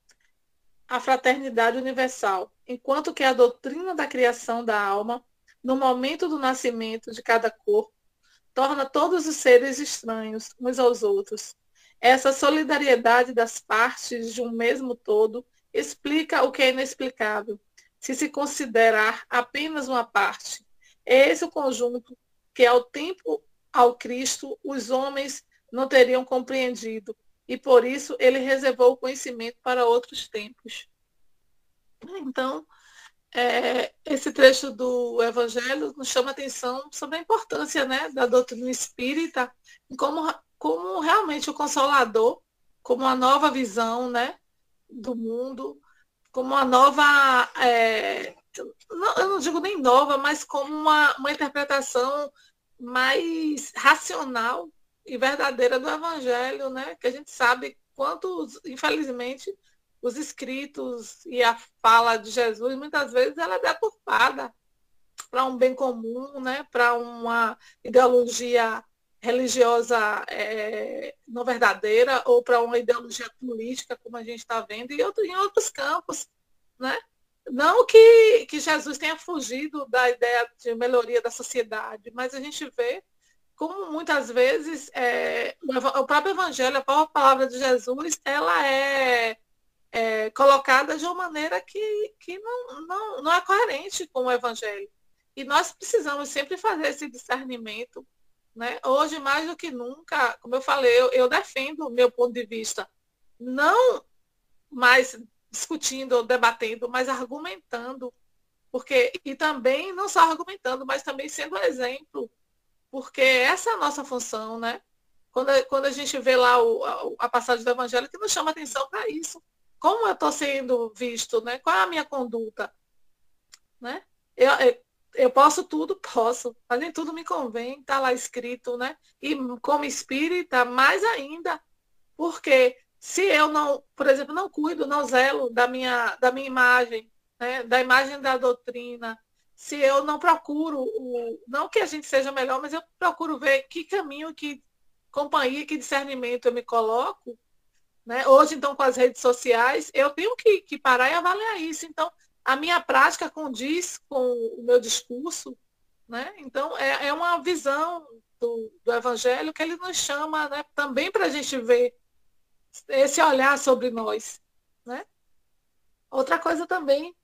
a fraternidade universal, enquanto que a doutrina da criação da alma, no momento do nascimento de cada corpo, torna todos os seres estranhos uns aos outros. Essa solidariedade das partes de um mesmo todo explica o que é inexplicável, se considerar apenas uma parte. É esse o conjunto que, ao tempo ao Cristo, os homens não teriam compreendido, e por isso ele reservou o conhecimento para outros tempos. Então, esse trecho do Evangelho nos chama a atenção sobre a importância, né, da doutrina espírita, como realmente o Consolador, como uma nova visão, né, do mundo, como uma nova, eu não digo nem nova, mas como uma interpretação mais racional e verdadeira do Evangelho, né, que a gente sabe quantos, infelizmente, os escritos e a fala de Jesus, muitas vezes, ela é deturpada para um bem comum, né? Para uma ideologia religiosa não verdadeira, ou para uma ideologia política, como a gente está vendo, e em outros campos. Né? Não que Jesus tenha fugido da ideia de melhoria da sociedade, mas a gente vê como muitas vezes o próprio Evangelho, a própria palavra de Jesus, ela é colocada de uma maneira que não é coerente com o Evangelho. E nós precisamos sempre fazer esse discernimento. Né? Hoje, mais do que nunca, como eu falei, eu defendo o meu ponto de vista, não mais discutindo ou debatendo, mas argumentando. E também, não só argumentando, mas também sendo exemplo, porque essa é a nossa função. Né? Quando a gente vê lá a passagem do Evangelho, que nos chama atenção para isso. Como eu estou sendo visto, né? Qual é a minha conduta? Né? Eu posso tudo, posso, mas nem tudo me convém, está lá escrito, né? E como espírita, mais ainda, porque se eu não, por exemplo, não cuido, não zelo da minha imagem, né? Da imagem da doutrina, se eu não procuro, não que a gente seja melhor, mas eu procuro ver que caminho, que companhia, que discernimento eu me coloco. Né? Hoje, então, com as redes sociais, eu tenho que parar e avaliar isso. Então, a minha prática condiz com o meu discurso. Né? Então, é uma visão do Evangelho que ele nos chama, né, também para a gente ver esse olhar sobre nós. Né? Outra coisa também,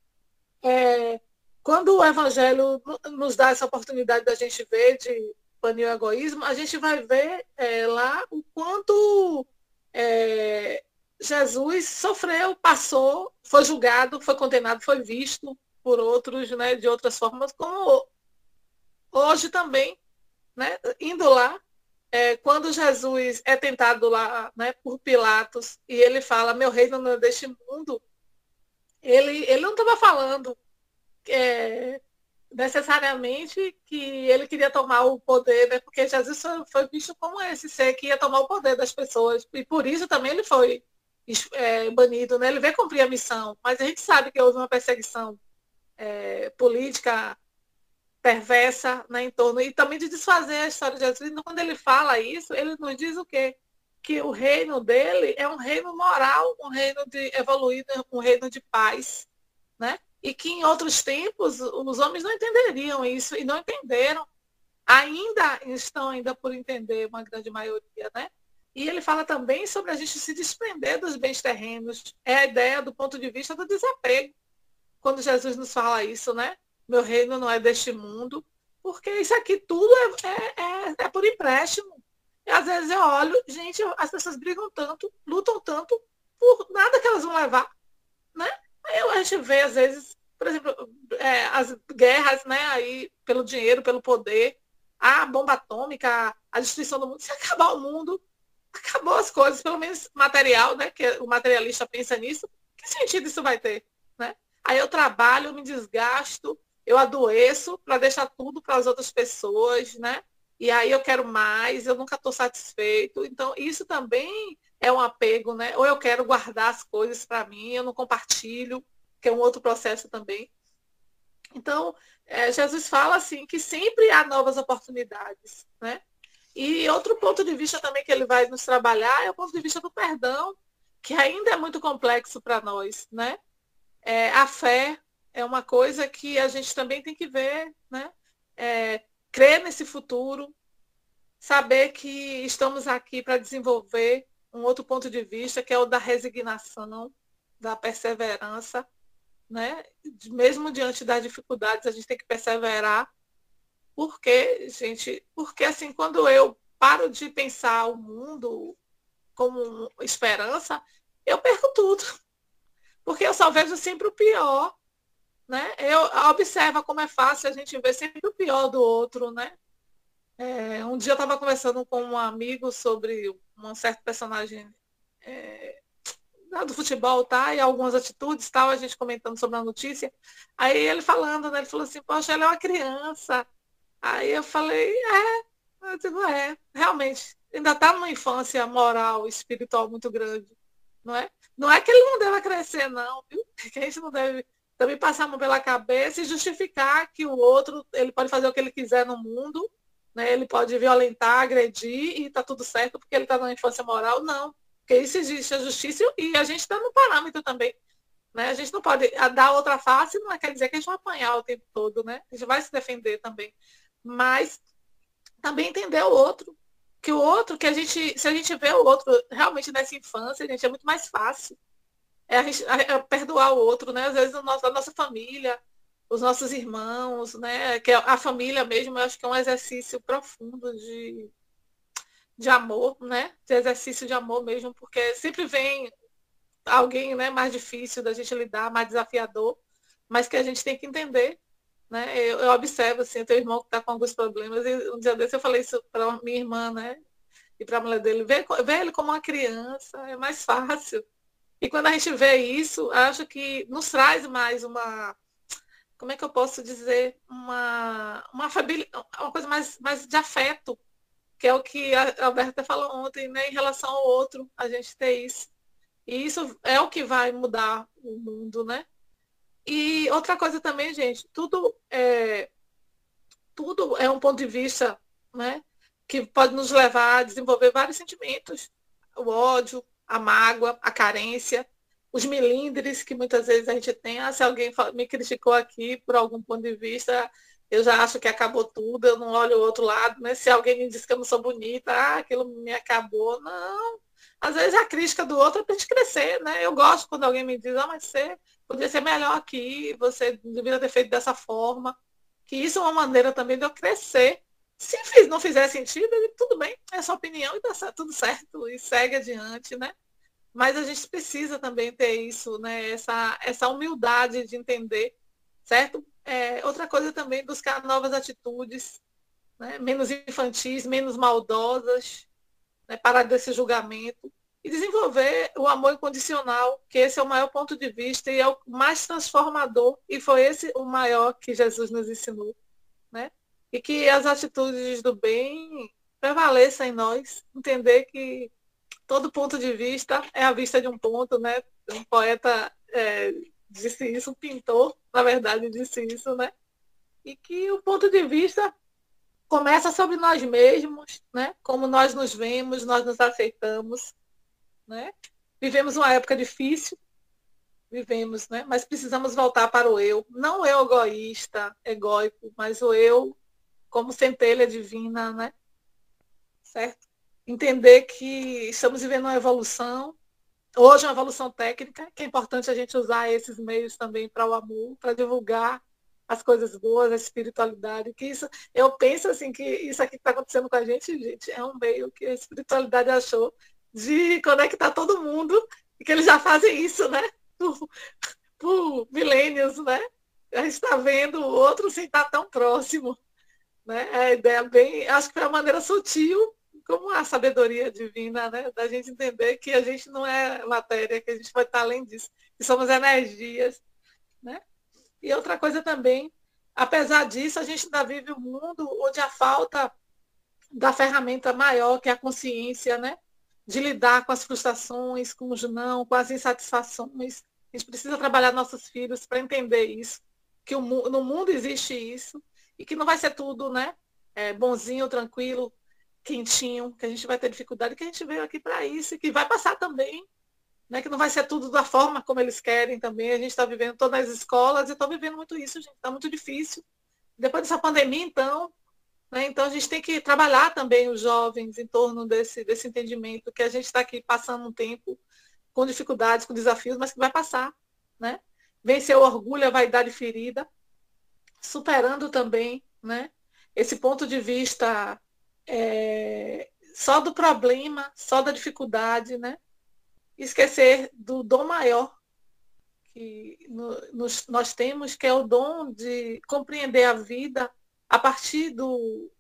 quando o Evangelho nos dá essa oportunidade da gente ver de banir o egoísmo, a gente vai ver lá o quanto Jesus sofreu, passou, foi julgado, foi condenado, foi visto por outros, né, de outras formas, como hoje também, né, indo lá, quando Jesus é tentado lá, né, por Pilatos, e ele fala, meu reino não é deste mundo, ele não estava falando necessariamente que ele queria tomar o poder, né, porque Jesus foi visto como esse ser que ia tomar o poder das pessoas, e por isso também ele foi banido, né? Ele veio cumprir a missão, mas a gente sabe que houve uma perseguição política perversa, né, em torno, e também de desfazer a história de Jesus. Então, quando ele fala isso, ele nos diz o quê? Que o reino dele é um reino moral, um reino de evoluído, um reino de paz, né? E que em outros tempos os homens não entenderiam isso e não entenderam. Ainda estão ainda por entender, uma grande maioria, né? E ele fala também sobre a gente se desprender dos bens terrenos. É a ideia do ponto de vista do desapego. Quando Jesus nos fala isso, né? Meu reino não é deste mundo, porque isso aqui tudo é por empréstimo. E às vezes eu olho, gente, as pessoas brigam tanto, lutam tanto, por nada que elas vão levar, né? Aí a gente vê, às vezes, por exemplo, as guerras, né? Aí, pelo dinheiro, pelo poder, a bomba atômica, a destruição do mundo. Se acabar o mundo, acabou as coisas, pelo menos material, né? Que o materialista pensa nisso. Que sentido isso vai ter, né? Aí eu trabalho, eu me desgasto, eu adoeço para deixar tudo para as outras pessoas, né? E aí eu quero mais, eu nunca estou satisfeito. Então, isso também é um apego, né? Ou eu quero guardar as coisas para mim, eu não compartilho, que é um outro processo também. Então, Jesus fala assim que sempre há novas oportunidades, né? E outro ponto de vista também que ele vai nos trabalhar é o ponto de vista do perdão, que ainda é muito complexo para nós, né? A fé é uma coisa que a gente também tem que ver, né? Crer nesse futuro, saber que estamos aqui para desenvolver um outro ponto de vista, que é o da resignação, da perseverança, né? Mesmo diante das dificuldades, a gente tem que perseverar. Porque assim, quando eu paro de pensar o mundo como esperança, eu perco tudo. Porque eu só vejo sempre o pior, né? Eu observo como é fácil a gente ver sempre o pior do outro, né? Um dia eu estava conversando com um amigo sobre um certo personagem do futebol, tá? E algumas atitudes, tal, a gente comentando sobre a notícia. Aí ele falando, né? Ele falou assim, poxa, ela é uma criança. Aí eu falei, eu digo, realmente, ainda está numa infância moral, espiritual muito grande, não é? Não é que ele não deva crescer, não, viu? Que a gente não deve também passar a mão pela cabeça e justificar que o outro, ele pode fazer o que ele quiser no mundo, né? Ele pode violentar, agredir e está tudo certo porque ele está numa infância moral, não. Porque isso existe a justiça e a gente está no parâmetro também. Né? A gente não pode dar outra face, não quer dizer que a gente vai apanhar o tempo todo, né? A gente vai se defender também. Mas também entender o outro. Que o outro, se a gente vê o outro realmente nessa infância, gente, é muito mais fácil. Perdoar o outro, né? Às vezes a nossa família, os nossos irmãos, né? Que a família mesmo, eu acho que é um exercício profundo de amor, né? De exercício de amor mesmo, porque sempre vem alguém, né, mais difícil da gente lidar, mais desafiador, mas que a gente tem que entender, né? Eu observo, assim, eu tenho um irmão que está com alguns problemas, e um dia desse eu falei isso para minha irmã, né? E para a mulher dele, vê ele como uma criança, é mais fácil. E quando a gente vê isso, acho que nos traz mais como é que eu posso dizer, uma coisa mais de afeto, que é o que a Alberta falou ontem, né? Em relação ao outro, a gente ter isso. E isso é o que vai mudar o mundo, né? E outra coisa também, gente, tudo é um ponto de vista, né, que pode nos levar a desenvolver vários sentimentos. O ódio, a mágoa, a carência, os melindres que muitas vezes a gente tem. Se alguém me criticou aqui por algum ponto de vista, eu já acho que acabou tudo, eu não olho o outro lado, né? Se alguém me diz que eu não sou bonita, aquilo me acabou. Não. Às vezes a crítica do outro é para a gente crescer, né? Eu gosto quando alguém me diz, mas você podia ser melhor aqui, você deveria ter feito dessa forma. Que isso é uma maneira também de eu crescer. Se não fizer sentido, tudo bem, é sua opinião e dá tudo certo, e segue adiante, né? mas a gente precisa também ter isso, né? Essa humildade de entender, certo? Outra coisa também, buscar novas atitudes, né? Menos infantis, menos maldosas, né? Parar desse julgamento e desenvolver o amor incondicional, que esse é o maior ponto de vista e é o mais transformador, e foi esse o maior que Jesus nos ensinou, né? E que as atitudes do bem prevaleçam em nós, entender que todo ponto de vista é a vista de um ponto, né? Um poeta disse isso, um pintor, na verdade, disse isso, né? E que o ponto de vista começa sobre nós mesmos, né? Como nós nos vemos, nós nos aceitamos, né? Vivemos uma época difícil, vivemos, né? Mas precisamos voltar para o eu, não o eu egoísta, egóico, mas o eu como centelha divina, né? Certo? Entender que estamos vivendo uma evolução, hoje uma evolução técnica, que é importante a gente usar esses meios também para o amor, para divulgar as coisas boas, a espiritualidade, que isso, eu penso assim, que isso aqui que está acontecendo com a gente, é um meio que a espiritualidade achou de conectar todo mundo, e que eles já fazem isso, né? Por milênios, né? A gente está vendo o outro sem estar tão próximo, né? A ideia bem, acho que foi uma maneira sutil, como a sabedoria divina, né? Da gente entender que a gente não é matéria, que a gente vai estar além disso, que somos energias, né? E outra coisa também, apesar disso, a gente ainda vive um mundo onde a falta da ferramenta maior, que é a consciência, né? De lidar com as frustrações, com os não, com as insatisfações. A gente precisa trabalhar nossos filhos para entender isso, que no mundo existe isso, e que não vai ser tudo, né? Bonzinho, tranquilo, quentinho, que a gente vai ter dificuldade, que a gente veio aqui para isso, e que vai passar também, né? Que não vai ser tudo da forma como eles querem também. A gente está vivendo todas as escolas, e estou vivendo muito isso, gente, está muito difícil. Depois dessa pandemia, então, né? Então a gente tem que trabalhar também os jovens em torno desse entendimento, que a gente está aqui passando um tempo com dificuldades, com desafios, mas que vai passar, né? Vencer o orgulho, a vaidade ferida, superando também, né? Esse ponto de vista só do problema, só da dificuldade, né? Esquecer do dom maior que nós temos, que é o dom de compreender a vida a partir do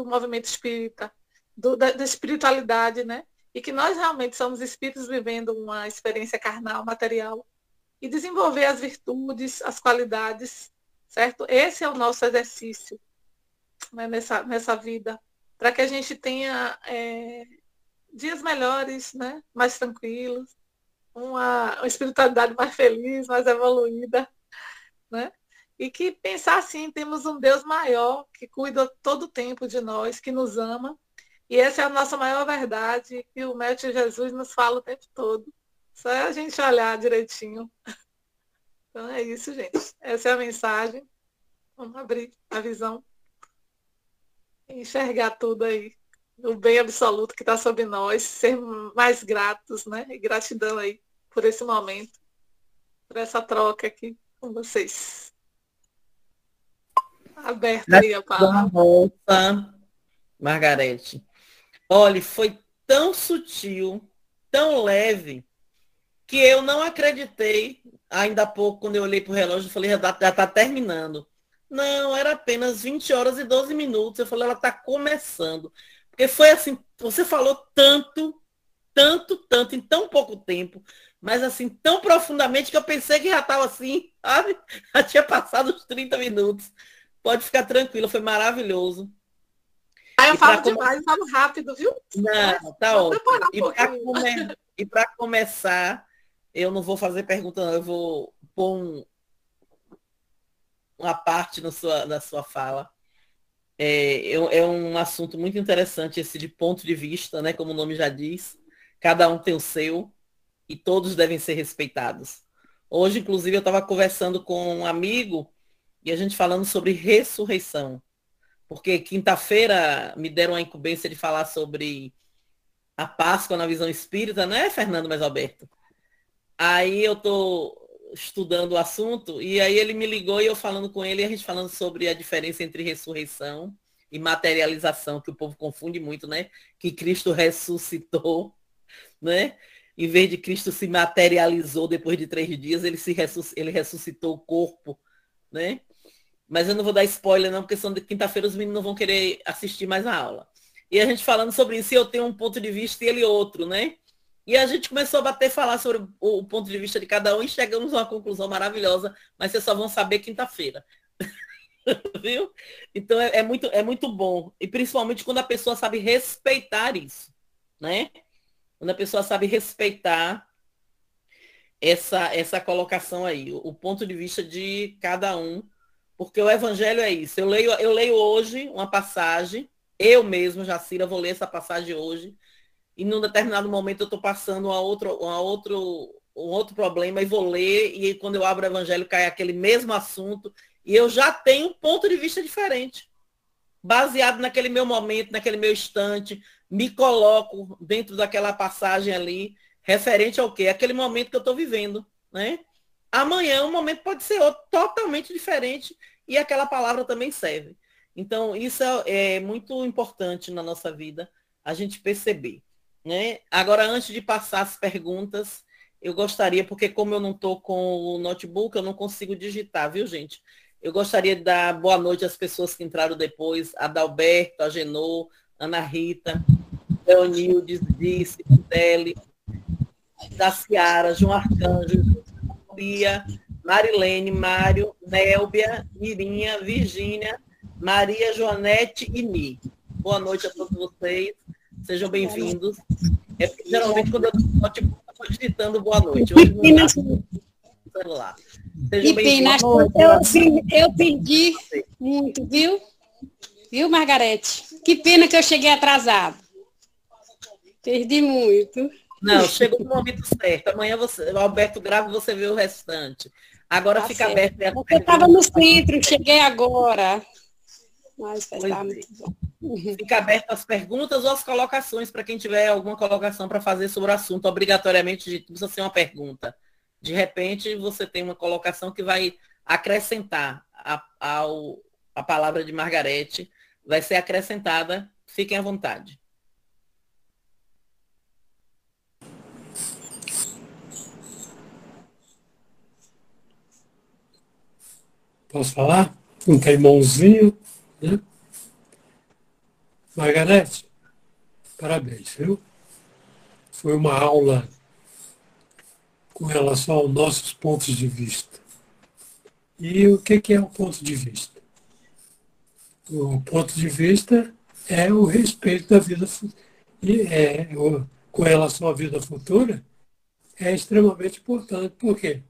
movimento espírita, da espiritualidade, né? E que nós realmente somos espíritos vivendo uma experiência carnal, material, e desenvolver as virtudes, as qualidades, certo? Esse é o nosso exercício, né, nessa vida, para que a gente tenha dias melhores, né, mais tranquilos, uma espiritualidade mais feliz, mais evoluída, né? E que pensar assim, temos um Deus maior que cuida todo o tempo de nós, que nos ama, e essa é a nossa maior verdade, que o Mestre Jesus nos fala o tempo todo. Só é a gente olhar direitinho. Então é isso, gente. Essa é a mensagem. Vamos abrir a visão e enxergar tudo aí. O bem absoluto que está sobre nós, ser mais gratos, né? E gratidão aí por esse momento, por essa troca aqui com vocês. Aberta aí a palavra. Moça, Margarete. Olha, foi tão sutil, tão leve, que eu não acreditei, ainda há pouco, quando eu olhei para o relógio, eu falei, já está terminando. Não, era apenas 20 horas e 12 minutos. Eu falei, ela está começando. Porque foi assim, você falou tanto, tanto, tanto, em tão pouco tempo, mas assim, tão profundamente que eu pensei que já estava assim, sabe? Já tinha passado os 30 minutos. Pode ficar tranquila, foi maravilhoso. Aí eu falo demais, falo rápido, viu? Não, tá ótimo. E para começar, eu não vou fazer pergunta, não. Eu vou pôr uma parte na sua fala. É um assunto muito interessante esse de ponto de vista, né? Como o nome já diz. Cada um tem o seu e todos devem ser respeitados. Hoje, inclusive, eu estava conversando com um amigo e a gente falando sobre ressurreição. Porque quinta-feira me deram a incumbência de falar sobre a Páscoa na visão espírita, né, Fernando Mais Alberto? Aí eu estou estudando o assunto e aí ele me ligou e eu falando com ele, a gente falando sobre a diferença entre ressurreição e materialização, que o povo confunde muito, né? Que Cristo ressuscitou né? Em vez de Cristo se materializou depois de 3 dias, ele ressuscitou o corpo, né? Mas eu não vou dar spoiler não, porque são de quinta-feira os meninos não vão querer assistir mais a aula. E a gente falando sobre isso, eu tenho um ponto de vista e ele outro, né? E a gente começou a falar sobre o ponto de vista de cada um e chegamos a uma conclusão maravilhosa, mas vocês só vão saber quinta-feira. Viu? Então é muito bom. E principalmente quando a pessoa sabe respeitar isso, né? Quando a pessoa sabe respeitar essa colocação aí, o ponto de vista de cada um, porque o evangelho é isso. Eu leio hoje uma passagem, eu mesmo, Jacira, vou ler essa passagem hoje, e num determinado momento eu estou passando um outro problema e vou ler, e quando eu abro o evangelho cai aquele mesmo assunto, e eu já tenho um ponto de vista diferente, baseado naquele meu momento, naquele meu instante, me coloco dentro daquela passagem ali, referente ao quê? Aquele momento que eu estou vivendo, né? Amanhã o momento pode ser outro, totalmente diferente, e aquela palavra também serve. Então, isso é muito importante na nossa vida, a gente perceber, né? Agora, antes de passar as perguntas, eu gostaria, porque como eu não estou com o notebook, eu não consigo digitar, viu, gente? Eu gostaria de dar boa noite às pessoas que entraram depois, a Adalberto, a Genô, Ana Rita, Leonildes, Dice, Deli, da Ciara, João Arcanjo, Bia, Marilene, Mário, Nélbia, Mirinha, Virgínia, Maria, Joanete e Mi. Boa noite a todos vocês. Sejam bem-vindos. É porque geralmente quando eu estou digitando boa noite. Hoje não dá celular. Sejam bem-vindos. Eu perdi muito, viu? Viu, Margarete? Que pena que eu cheguei atrasado. Perdi muito. Não, chegou no momento certo. Amanhã o Alberto grava e você vê o restante. Agora tá fica certo. Aberto. Eu estava no centro, cheguei agora. Mas tá muito bom. Fica aberto as perguntas ou as colocações para quem tiver alguma colocação para fazer sobre o assunto. Obrigatoriamente precisa ser uma pergunta. De repente, você tem uma colocação que vai acrescentar a palavra de Margarete, vai ser acrescentada. Fiquem à vontade. Posso falar? Com mãozinho, né? Margarete, parabéns, viu? Foi uma aula com relação aos nossos pontos de vista. E o que é o ponto de vista? O ponto de vista é o respeito da vida futura. E com relação à vida futura, é extremamente importante. Por quê?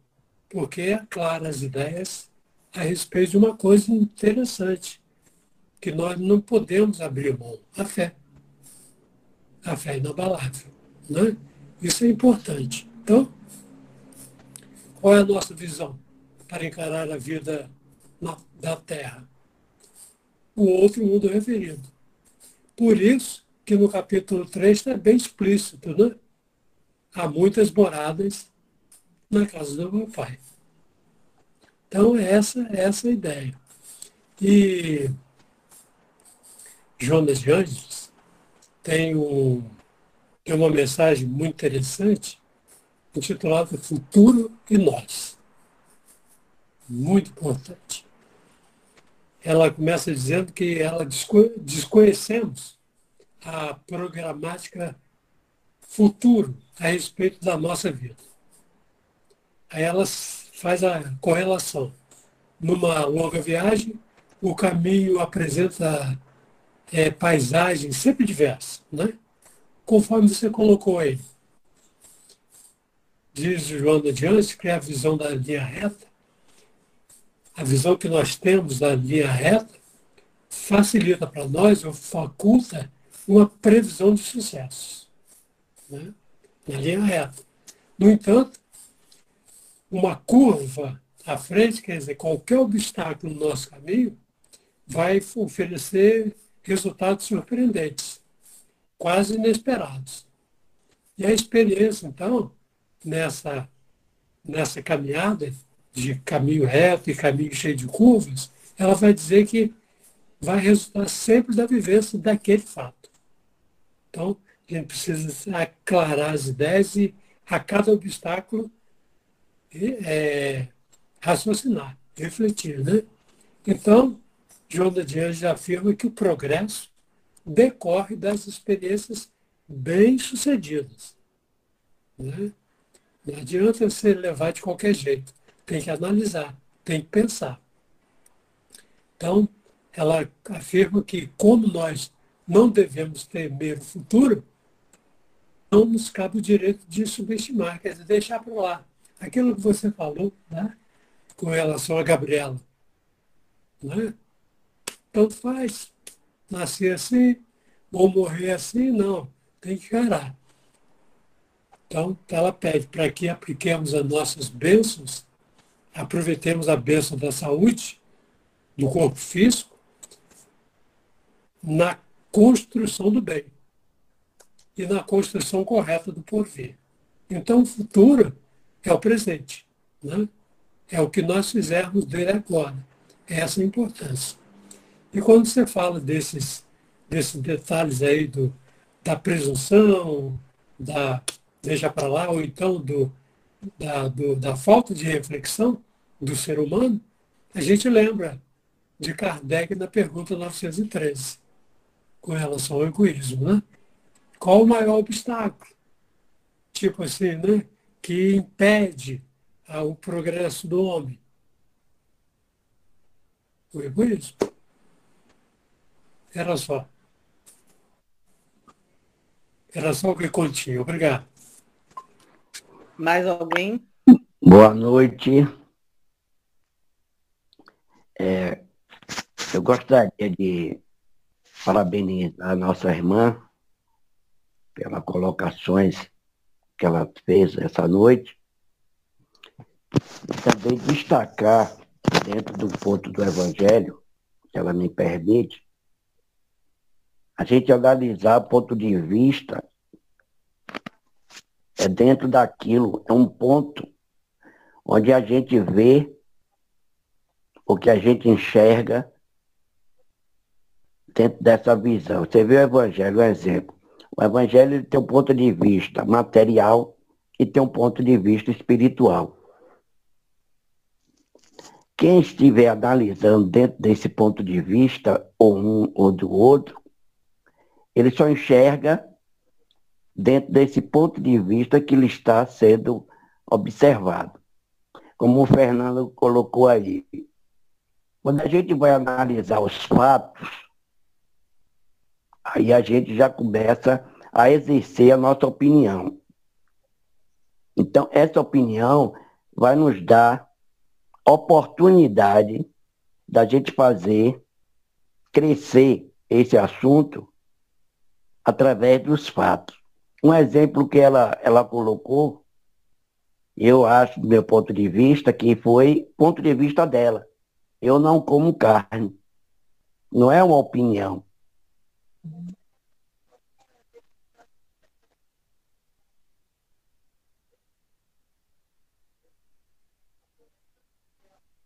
Porque é clara as ideias a respeito de uma coisa interessante, que nós não podemos abrir mão, a fé. A fé inabalável. Né? Isso é importante. Então, qual é a nossa visão para encarar a vida da Terra? O outro mundo referido. Por isso que no capítulo 3 está bem explícito, né? Há muitas moradas na casa do meu Pai. Então, essa é a ideia. E Jonas de Anjos tem uma mensagem muito interessante, intitulada Futuro e Nós. Muito importante. Ela começa dizendo que desconhecemos a programática futuro a respeito da nossa vida. Aí ela faz a correlação. Numa longa viagem, o caminho apresenta paisagens sempre diversas, né? Conforme você colocou aí. Diz João de Anjos que é a visão da linha reta. A visão que nós temos da linha reta facilita para nós, ou faculta, uma previsão de sucesso, né? Na linha reta. No entanto, uma curva à frente, quer dizer, qualquer obstáculo no nosso caminho, vai oferecer resultados surpreendentes, quase inesperados. E a experiência, então, nessa caminhada de caminho reto e caminho cheio de curvas, ela vai dizer que vai resultar sempre da vivência daquele fato. Então, A gente precisa aclarar as ideias e, a cada obstáculo, raciocinar, refletir, né? Então, João de Angelis afirma que o progresso decorre das experiências bem-sucedidas, né? Não adianta você levar de qualquer jeito. Tem que analisar, tem que pensar. Então, ela afirma que, como nós não devemos temer o futuro, não nos cabe o direito de subestimar, quer dizer, deixar para lá. Aquilo que você falou, né, com relação a Gabriela. Né? Tanto faz. Nascer assim, ou morrer assim, não. Tem que encarar. Então, ela pede para que apliquemos as nossas bênçãos, aproveitemos a bênção da saúde, do corpo físico, na construção do bem e na construção correta do porvir. Então, o futuro é o presente, né? É o que nós fizermos dele agora. Essa é a importância. E quando você fala desses detalhes aí da presunção, deixa para lá, ou então da falta de reflexão do ser humano, a gente lembra de Kardec na pergunta 913, com relação ao egoísmo, né? Qual o maior obstáculo? Tipo assim, né? Que impede o progresso do homem? O egoísmo. Era só. Era só o que continha. Obrigado. Mais alguém? Boa noite. Eu gostaria de parabenizar a nossa irmã pelas colocações que ela fez essa noite. E também destacar, dentro do ponto do Evangelho, que ela me permite, a gente analisar ponto de vista dentro daquilo, é um ponto onde a gente vê o que a gente enxerga dentro dessa visão. Você vê o Evangelho, um exemplo. O Evangelho tem um ponto de vista material e tem um ponto de vista espiritual. Quem estiver analisando dentro desse ponto de vista, ou um ou do outro, ele só enxerga dentro desse ponto de vista que ele está sendo observado. Como o Fernando colocou aí. Quando a gente vai analisar os fatos, aí a gente já começa a exercer a nossa opinião. Então, essa opinião vai nos dar oportunidade da gente fazer crescer esse assunto através dos fatos. Um exemplo que ela colocou, eu acho, do meu ponto de vista, que foi ponto de vista dela. Eu não como carne. Não é uma opinião.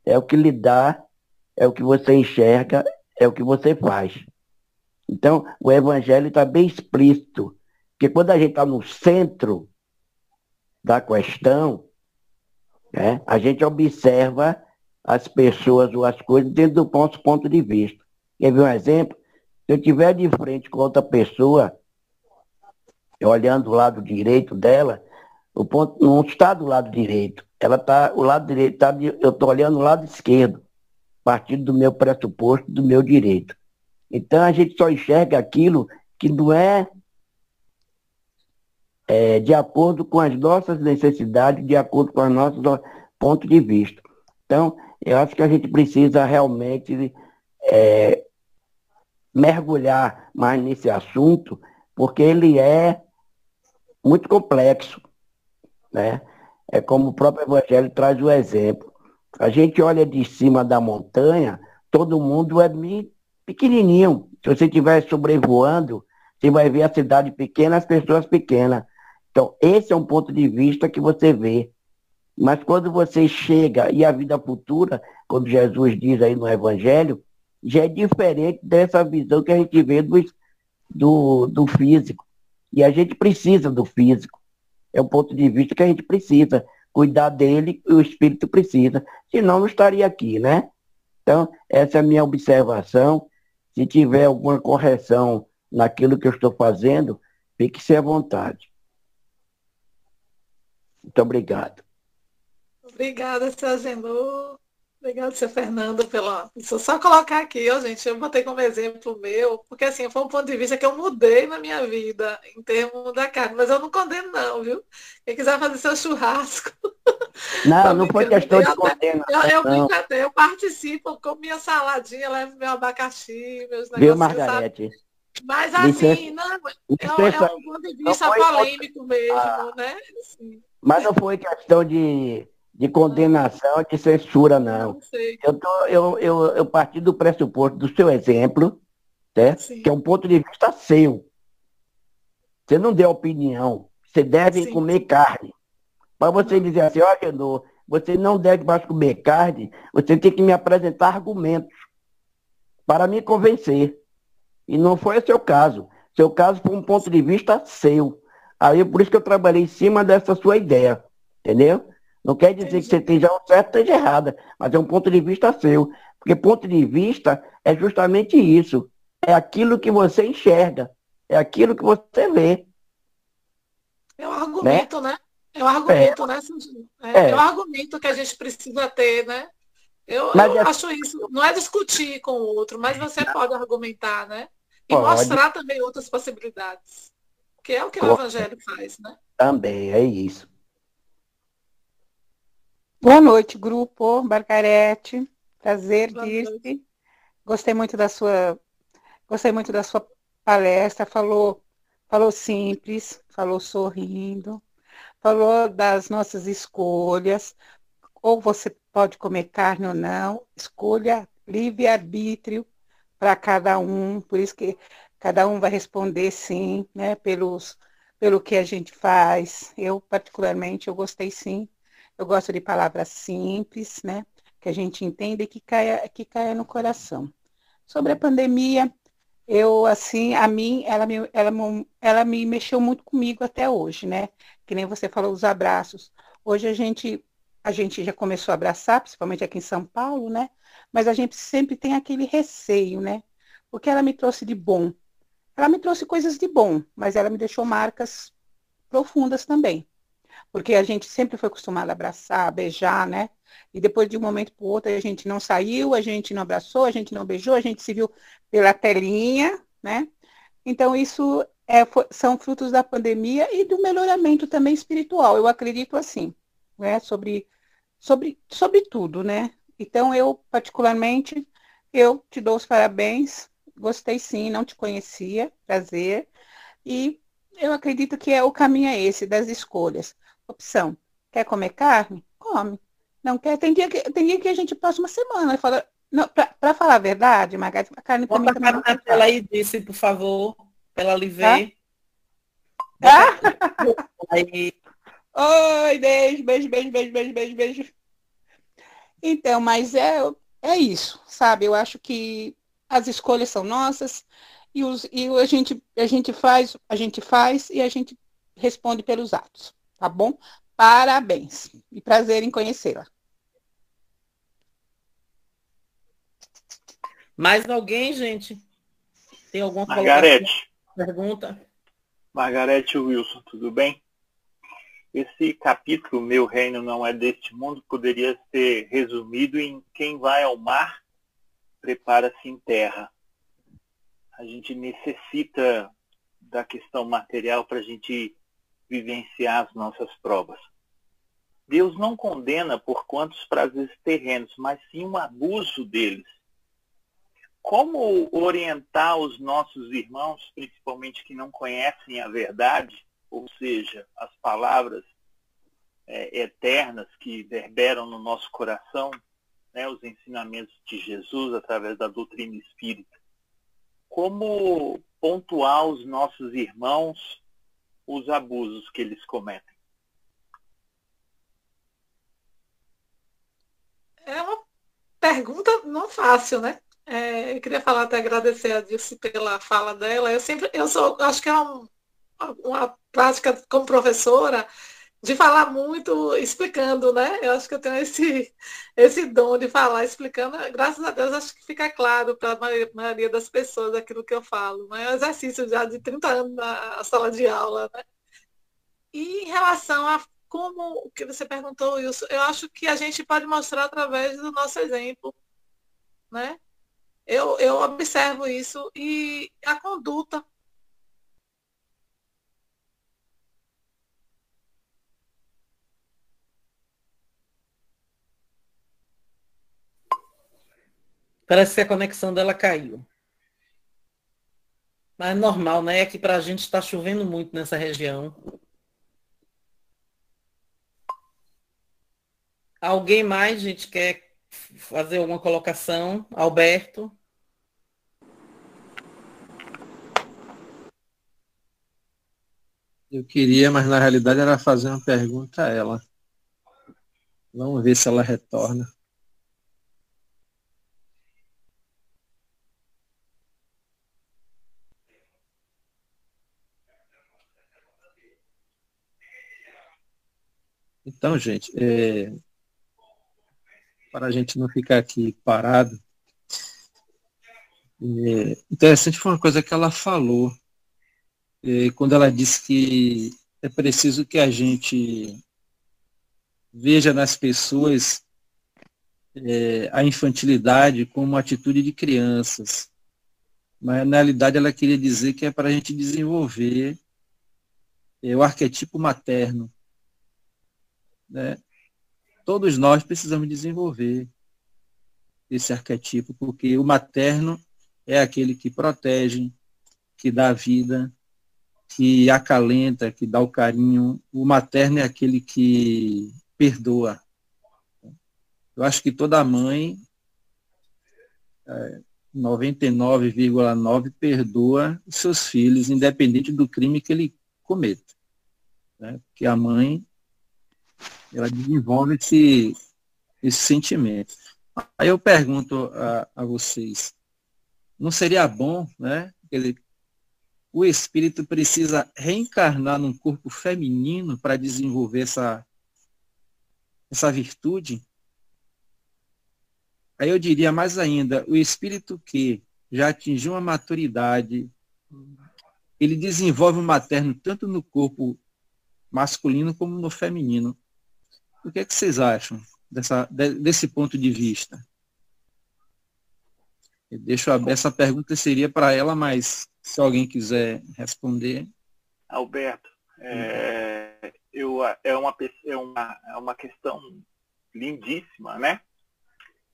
É o que lhe dá, é o que você enxerga, é o que você faz. Então, o Evangelho está bem explícito, porque quando a gente está no centro da questão, né, a gente observa as pessoas ou as coisas dentro do nosso ponto de vista. Quer ver um exemplo? Se eu estiver de frente com outra pessoa, olhando o lado direito dela, o ponto não está do lado direito. Ela está, o lado direito, eu estou olhando o lado esquerdo, partindo do meu pressuposto, do meu direito. Então a gente só enxerga aquilo que não é, de acordo com as nossas necessidades, de acordo com os nossos pontos de vista. Então, eu acho que a gente precisa realmente mergulhar mais nesse assunto, porque ele é muito complexo, né? É como o próprio Evangelho traz o exemplo. A gente olha de cima da montanha, todo mundo é meio pequenininho. Se você estiver sobrevoando, você vai ver a cidade pequena, as pessoas pequenas. Então, esse é um ponto de vista que você vê. Mas quando você chega, e a vida futura, quando Jesus diz aí no Evangelho, já é diferente dessa visão que a gente vê do físico. E a gente precisa do físico. É um ponto de vista que a gente precisa cuidar dele e o espírito precisa. Senão não estaria aqui, né? Então, essa é a minha observação. Se tiver alguma correção naquilo que eu estou fazendo, fique-se à vontade. Muito obrigado. Obrigada, seu Agenor. Obrigada, seu Fernando, pela. Deixa eu só colocar aqui, ó, gente. Eu botei como exemplo meu, porque assim, foi um ponto de vista que eu mudei na minha vida, em termos da carne, mas eu não condeno, não, viu? Quem quiser fazer seu churrasco. Não, não foi questão de condenação. Eu brinco até, eu participo com minha saladinha, levo meu abacaxi, meus Viu, negocinhos, Margarete? sabe? Mas assim, não, é um ponto de vista polêmico mesmo, né? Assim. Mas não foi questão de condenação, de censura, não. Não sei. Eu parti do pressuposto do seu exemplo, certo? Sim. Que é um ponto de vista seu. Você não deu opinião. Você deve Sim. comer carne. Para você dizer assim, ó, Genô, você não deve mais comer carne, você tem que me apresentar argumentos para me convencer. E não foi o seu caso. Seu caso foi um ponto de vista seu. Aí por isso que eu trabalhei em cima dessa sua ideia. Entendeu? Não quer dizer que você esteja certo ou esteja errada, mas é um ponto de vista seu. Porque ponto de vista é justamente isso. É aquilo que você enxerga. É aquilo que você vê. É um argumento, né? É um argumento, né, Sandro? É um argumento que a gente precisa ter, né? Eu acho isso. Não é discutir com o outro, mas você pode argumentar, né? E mostrar também outras possibilidades. Que é o que o Evangelho faz, né? Também, é isso. Boa noite, grupo. Margarete, prazer, Dirce. Gostei muito da sua palestra. Falou simples, falou sorrindo, falou das nossas escolhas. Ou você pode comer carne ou não. Escolha, livre-arbítrio para cada um. Por isso que cada um vai responder sim, né? Pelo que a gente faz. Eu, particularmente, eu gostei sim. Eu gosto de palavras simples, né? Que a gente entenda e que caia no coração. Sobre a pandemia, ela me mexeu muito comigo até hoje, né? Que nem você falou, os abraços. Hoje a gente já começou a abraçar, principalmente aqui em São Paulo, né? Mas a gente sempre tem aquele receio, né? O que ela me trouxe de bom? Ela me trouxe coisas de bom, mas ela me deixou marcas profundas também. Porque a gente sempre foi acostumado a abraçar, beijar, né? E depois de um momento para o outro, a gente não saiu, a gente não abraçou, a gente não beijou, a gente se viu pela telinha, né? Então, isso são frutos da pandemia e do melhoramento também espiritual. Eu acredito assim, né? Sobre tudo, né? Então, eu, particularmente, eu te dou os parabéns. Gostei sim, não te conhecia, prazer. E eu acredito que o caminho é esse, das escolhas. Opção, quer comer carne? Come. Não quer? Tem dia que a gente passa uma semana e fala... Para falar a verdade, Margareth, a carne bota também a cara na tela aí, disse, por favor, para ela lhe ver. Aí. Oi, beijo. Então, mas é isso, sabe? Eu acho que as escolhas são nossas e a gente faz e a gente responde pelos atos, tá bom? Parabéns e prazer em conhecê-la. Mais alguém, gente? Tem alguma pergunta? Margarete Wilson, tudo bem? Esse capítulo, Meu Reino Não É Deste Mundo, poderia ser resumido em quem vai ao mar, prepara-se em terra. A gente necessita da questão material para a gente vivenciar as nossas provas. Deus não condena por quantos prazeres terrenos, mas sim um abuso deles. Como orientar os nossos irmãos, principalmente que não conhecem a verdade, ou seja, as palavras eternas que verberam no nosso coração, né, os ensinamentos de Jesus através da doutrina espírita? Como pontuar os nossos irmãos os abusos que eles cometem? É uma pergunta não fácil, né? Eu queria falar até agradecer a Dilce pela fala dela. Eu acho que é uma prática como professora de falar muito explicando, né? Eu acho que eu tenho esse dom de falar explicando. Graças a Deus, acho que fica claro para a maioria das pessoas aquilo que eu falo. Né? É um exercício já de 30 anos na sala de aula. Né? E em relação a como o que você perguntou, Wilson, eu acho que a gente pode mostrar através do nosso exemplo. Né? Eu observo isso e a conduta. Parece que a conexão dela caiu. Mas é normal, né? É que para a gente está chovendo muito nessa região. Alguém mais, gente, quer fazer alguma colocação? Alberto? Eu queria, mas na realidade era fazer uma pergunta a ela. Vamos ver se ela retorna. Então, gente, para a gente não ficar aqui parado, interessante foi uma coisa que ela falou, quando ela disse que é preciso que a gente veja nas pessoas a infantilidade como uma atitude de crianças. Mas, na realidade, ela queria dizer que é para a gente desenvolver o arquetipo materno. Né? Todos nós precisamos desenvolver esse arquetipo, porque o materno é aquele que protege, que dá vida, que acalenta, que dá o carinho. O materno é aquele que perdoa. Eu acho que toda mãe, 99,9%, perdoa os seus filhos, independente do crime que ele cometa. Né? Porque a mãe, ela desenvolve esse sentimento. Aí eu pergunto a vocês, não seria bom, né? O espírito precisa reencarnar num corpo feminino para desenvolver essa virtude? Aí eu diria mais ainda, o espírito que já atingiu uma maturidade, ele desenvolve o materno tanto no corpo masculino como no feminino. O que é que vocês acham desse ponto de vista? Eu deixo essa pergunta seria para ela, mas se alguém quiser responder. Alberto, é uma questão lindíssima, né?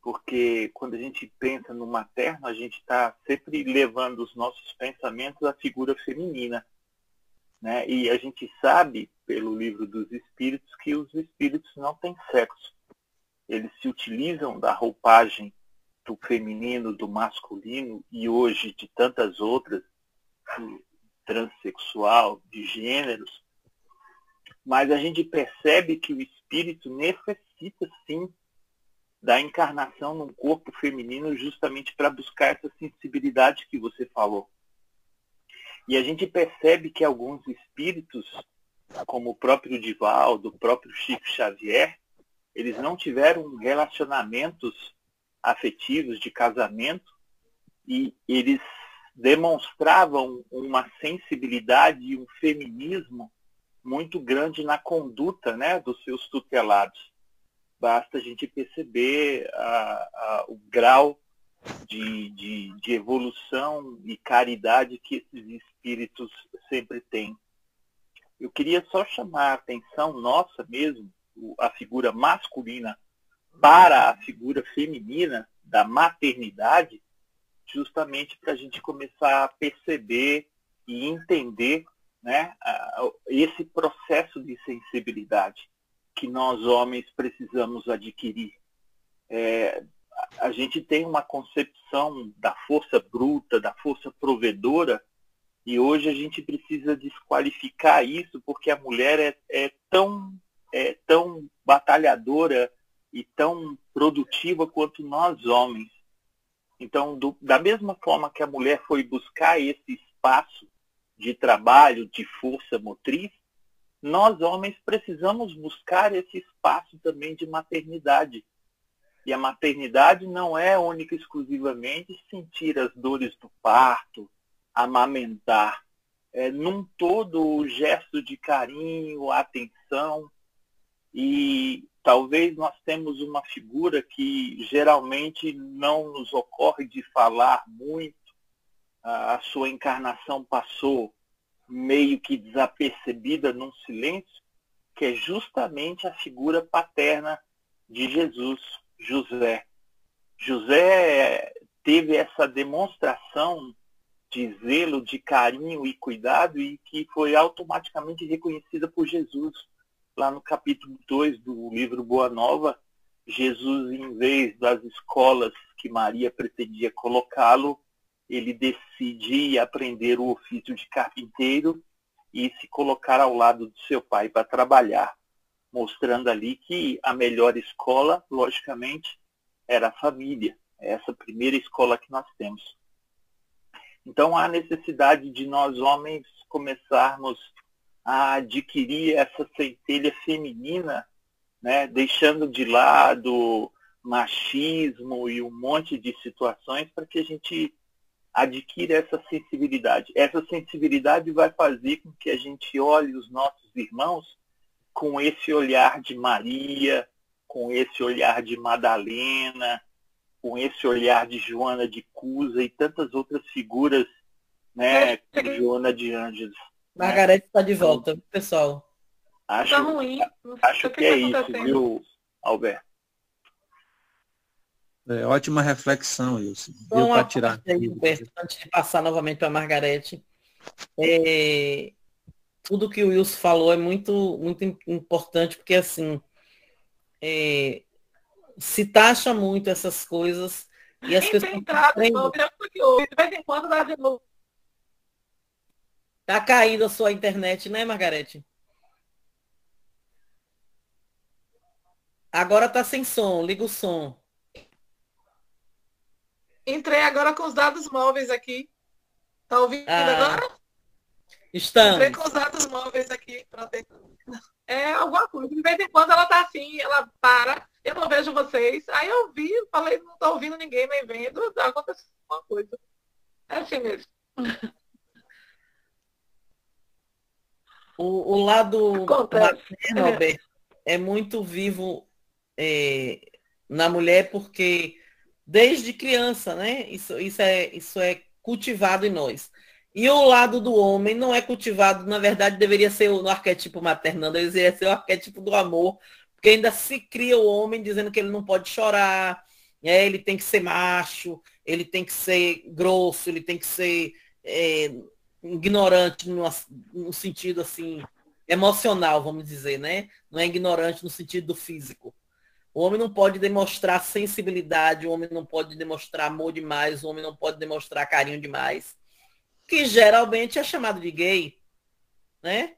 Porque quando a gente pensa no materno, a gente está sempre levando os nossos pensamentos à figura feminina. Né? E a gente sabe, pelo livro dos espíritos, que os espíritos não têm sexo. Eles se utilizam da roupagem do feminino, do masculino, e hoje de tantas outras, transexual, de gêneros. Mas a gente percebe que o espírito necessita, sim, da encarnação num corpo feminino justamente para buscar essa sensibilidade que você falou. E a gente percebe que alguns espíritos, como o próprio Divaldo, o próprio Chico Xavier, eles não tiveram relacionamentos afetivos de casamento e eles demonstravam uma sensibilidade e um feminismo muito grande na conduta, né, dos seus tutelados. Basta a gente perceber o grau de evolução e caridade que esses espíritos sempre têm. Eu queria só chamar a atenção nossa mesmo, a figura masculina para a figura feminina da maternidade, justamente para a gente começar a perceber e entender, né, esse processo de sensibilidade que nós homens precisamos adquirir. A gente tem uma concepção da força bruta, da força provedora, e hoje a gente precisa desqualificar isso, porque a mulher é tão batalhadora e tão produtiva quanto nós homens. Então, da mesma forma que a mulher foi buscar esse espaço de trabalho, de força motriz, nós homens precisamos buscar esse espaço também de maternidade. E a maternidade não é única e exclusivamente sentir as dores do parto, amamentar. É num todo o gesto de carinho, atenção. E talvez nós temos uma figura que geralmente não nos ocorre de falar muito. A sua encarnação passou meio que desapercebida num silêncio, que é justamente a figura paterna de Jesus, José. José teve essa demonstração de zelo, de carinho e cuidado, e que foi automaticamente reconhecida por Jesus. Lá no capítulo 2 do livro Boa Nova, Jesus, em vez das escolas que Maria pretendia colocá-lo, ele decide aprender o ofício de carpinteiro e se colocar ao lado do seu pai para trabalhar, mostrando ali que a melhor escola, logicamente, era a família. É essa primeira escola que nós temos. Então, há necessidade de nós, homens, começarmos a adquirir essa centelha feminina, né, deixando de lado machismo e um monte de situações para que a gente adquira essa sensibilidade. Essa sensibilidade vai fazer com que a gente olhe os nossos irmãos com esse olhar de Maria, com esse olhar de Madalena, com esse olhar de Joana de Cusa e tantas outras figuras, né, como Joana de Ângeles. Margarete está de volta, pessoal. Acho, Tá ruim. acho que é isso, viu, Alberto? Ótima reflexão, Wilson. Então, Deu para tirar. Aí, Roberto, antes de passar novamente para a Margarete, tudo que o Wilson falou é muito, muito importante, porque assim, se taxa muito essas coisas e as pessoas... De vez em quando dá de novo. Tá caindo a sua internet, né, Margarete? Agora tá sem som, liga o som. Entrei agora com os dados móveis aqui. Tá ouvindo agora? Estamos. Entrei com os dados móveis aqui. É alguma coisa. De vez em quando ela tá assim, ela para, eu não vejo vocês. Aí eu vi, falei, não tô ouvindo ninguém, nem vendo. Aconteceu alguma coisa. É assim mesmo. O lado materno, Alberto, é muito vivo na mulher, porque desde criança, né? Isso é cultivado em nós. E o lado do homem não é cultivado, na verdade, deveria ser no arquétipo materno, deveria ser o arquétipo do amor, porque ainda se cria o homem dizendo que ele não pode chorar, ele tem que ser macho, ele tem que ser grosso, ele tem que ser ignorante no sentido assim emocional, vamos dizer, né? Não é ignorante no sentido do físico. O homem não pode demonstrar sensibilidade, o homem não pode demonstrar amor demais, o homem não pode demonstrar carinho demais, que geralmente é chamado de gay, né?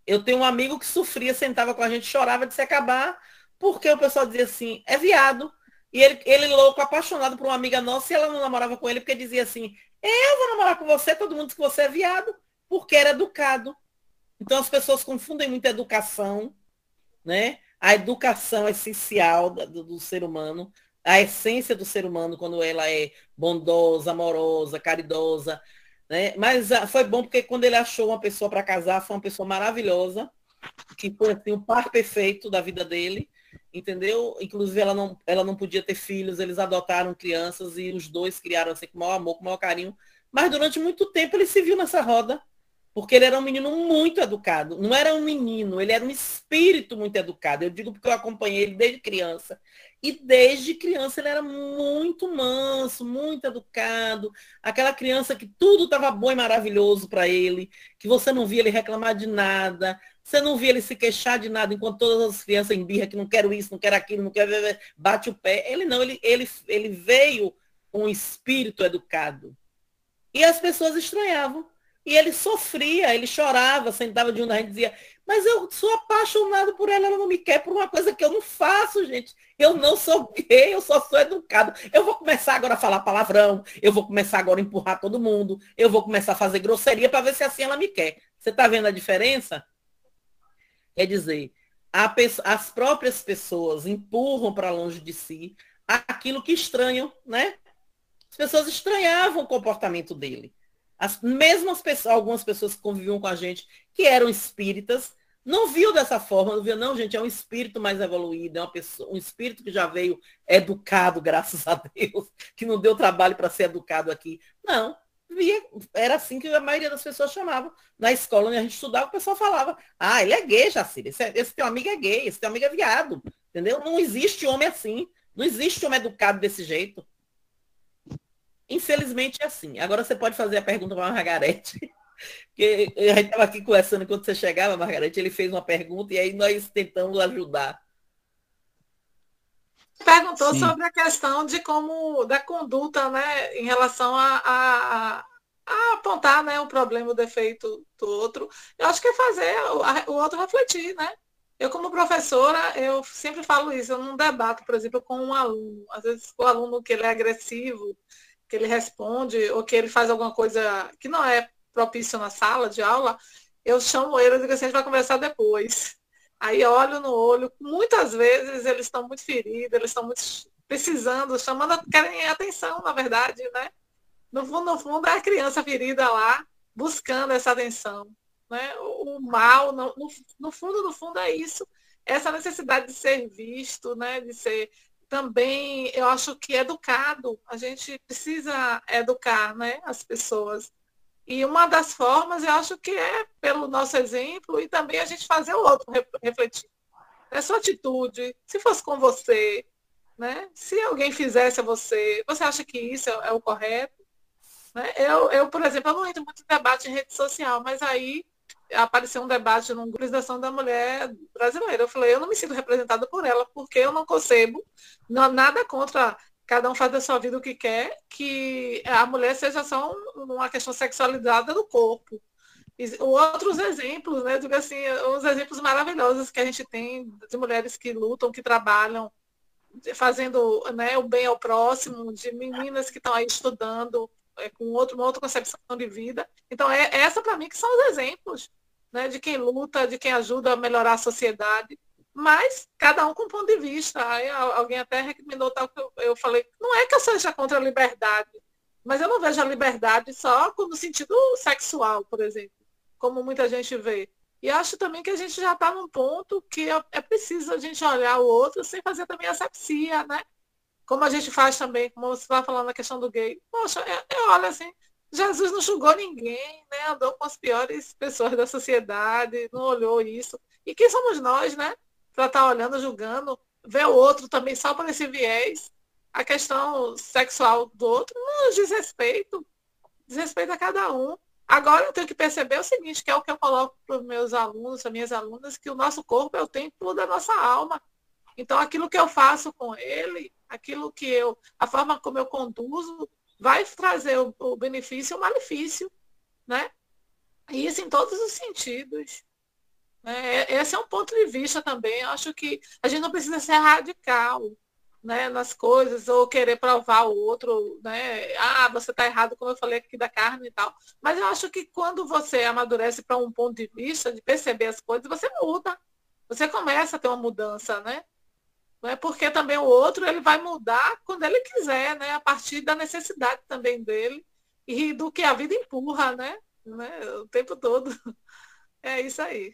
Eu tenho um amigo que sofria, sentava com a gente, chorava de se acabar, porque o pessoal dizia assim, é viado. E ele louco, apaixonado por uma amiga nossa, e ela não namorava com ele, porque dizia assim, eu vou namorar com você, todo mundo diz que você é viado, porque era educado. Então as pessoas confundem muito a educação, né? A educação é essencial do ser humano, a essência do ser humano, quando ela é bondosa, amorosa, caridosa, né? Mas foi bom porque quando ele achou uma pessoa para casar, foi uma pessoa maravilhosa, que foi assim, o par perfeito da vida dele, entendeu? Inclusive ela não podia ter filhos, eles adotaram crianças e os dois criaram assim com o maior amor, com o maior carinho. Mas durante muito tempo ele se viu nessa roda, porque ele era um menino muito educado. Não era um menino, ele era um espírito muito educado. Eu digo porque eu acompanhei ele desde criança. E desde criança ele era muito manso, muito educado. Aquela criança que tudo estava bom e maravilhoso para ele, que você não via ele reclamar de nada, você não via ele se queixar de nada, enquanto todas as crianças em birra que não quero isso, não quero aquilo, não quero... bate o pé. Ele não, ele veio com um espírito educado. E as pessoas estranhavam. E ele sofria, ele chorava, sentava de um da gente e dizia, mas eu sou apaixonado por ela, ela não me quer por uma coisa que eu não faço, gente. Eu não sou gay, eu só sou educado. Eu vou começar agora a falar palavrão, eu vou começar agora a empurrar todo mundo, eu vou começar a fazer grosseria para ver se assim ela me quer. Você está vendo a diferença? Quer dizer, as próprias pessoas empurram para longe de si aquilo que estranham, né? As pessoas estranhavam o comportamento dele. Algumas pessoas que conviviam com a gente, que eram espíritas, não viu dessa forma, não viu, não, gente, é um espírito mais evoluído, é um espírito que já veio educado, graças a Deus, que não deu trabalho para ser educado aqui. Não, era assim que a maioria das pessoas chamavam. Na escola onde a gente estudava, o pessoal falava, ele é gay, Jacira, esse teu amigo é gay, esse teu amigo é viado, entendeu? Não existe homem assim, não existe homem educado desse jeito. Infelizmente é assim. Agora você pode fazer a pergunta para a Margarete. Porque a gente estava aqui conversando quando você chegava, Margarete, ele fez uma pergunta e aí nós tentamos ajudar. Perguntou sobre a questão de da conduta, né, em relação a apontar, né, o problema, o defeito do outro. Eu acho que é fazer o outro refletir, né? Eu, como professora, eu sempre falo isso, eu não debato, por exemplo, com um aluno. Às vezes o aluno que ele é agressivo, que ele responde, ou que ele faz alguma coisa que não é propício na sala de aula, eu chamo ele e digo assim, a gente vai conversar depois. Aí olho no olho, muitas vezes eles estão muito feridos, eles estão muito precisando, querem atenção, na verdade, né? No fundo é a criança ferida lá, buscando essa atenção. Né? O mal, no fundo é isso, essa necessidade de ser visto, né? De ser também, eu acho que educado, a gente precisa educar, né, as pessoas. E uma das formas, eu acho que é pelo nosso exemplo e também a gente fazer o outro refletir. É sua atitude, se fosse com você, né? Se alguém fizesse a você, você acha que isso é o correto? Né? Eu, por exemplo, eu não entro muito em debate em rede social, mas aí apareceu um debate num grupo da mulher brasileira. Eu falei, eu não me sinto representada por ela, porque eu não concebo, nada contra, cada um faz da sua vida o que quer, que a mulher seja só uma questão sexualizada do corpo. E outros exemplos, né? Eu digo assim, uns exemplos maravilhosos que a gente tem de mulheres que lutam, que trabalham, fazendo, né, o bem ao próximo, de meninas que estão aí estudando, com uma outra concepção de vida. Então, essa para mim que são os exemplos, né, de quem luta, de quem ajuda a melhorar a sociedade, mas cada um com um ponto de vista. Aí alguém até recomendou tal que eu falei, não é que eu seja contra a liberdade, mas eu não vejo a liberdade só no sentido sexual, por exemplo, como muita gente vê. E acho também que a gente já está num ponto que é preciso a gente olhar o outro sem fazer também asepsia, né? Como a gente faz também, como você estava falando na questão do gay. Poxa, eu olho assim, Jesus não julgou ninguém, né? Andou com as piores pessoas da sociedade, não olhou isso. E quem somos nós, né? Para estar olhando, julgando, ver o outro também só por esse viés. A questão sexual do outro não diz respeito a cada um. Agora eu tenho que perceber o seguinte, que é o que eu coloco para os meus alunos, para minhas alunas, que o nosso corpo é o templo da nossa alma. Então aquilo que eu faço com ele, a forma como eu conduzo, vai trazer o benefício e o malefício, né? E isso em todos os sentidos. Né? Esse é um ponto de vista também. Eu acho que a gente não precisa ser radical, né, nas coisas, ou querer provar o outro, né? Você está errado, como eu falei aqui da carne e tal. Mas eu acho que quando você amadurece para um ponto de vista, de perceber as coisas, você muda. Você começa a ter uma mudança, né? Porque também o outro ele vai mudar quando ele quiser, né? A partir da necessidade também dele e do que a vida empurra, né? O tempo todo. É isso aí.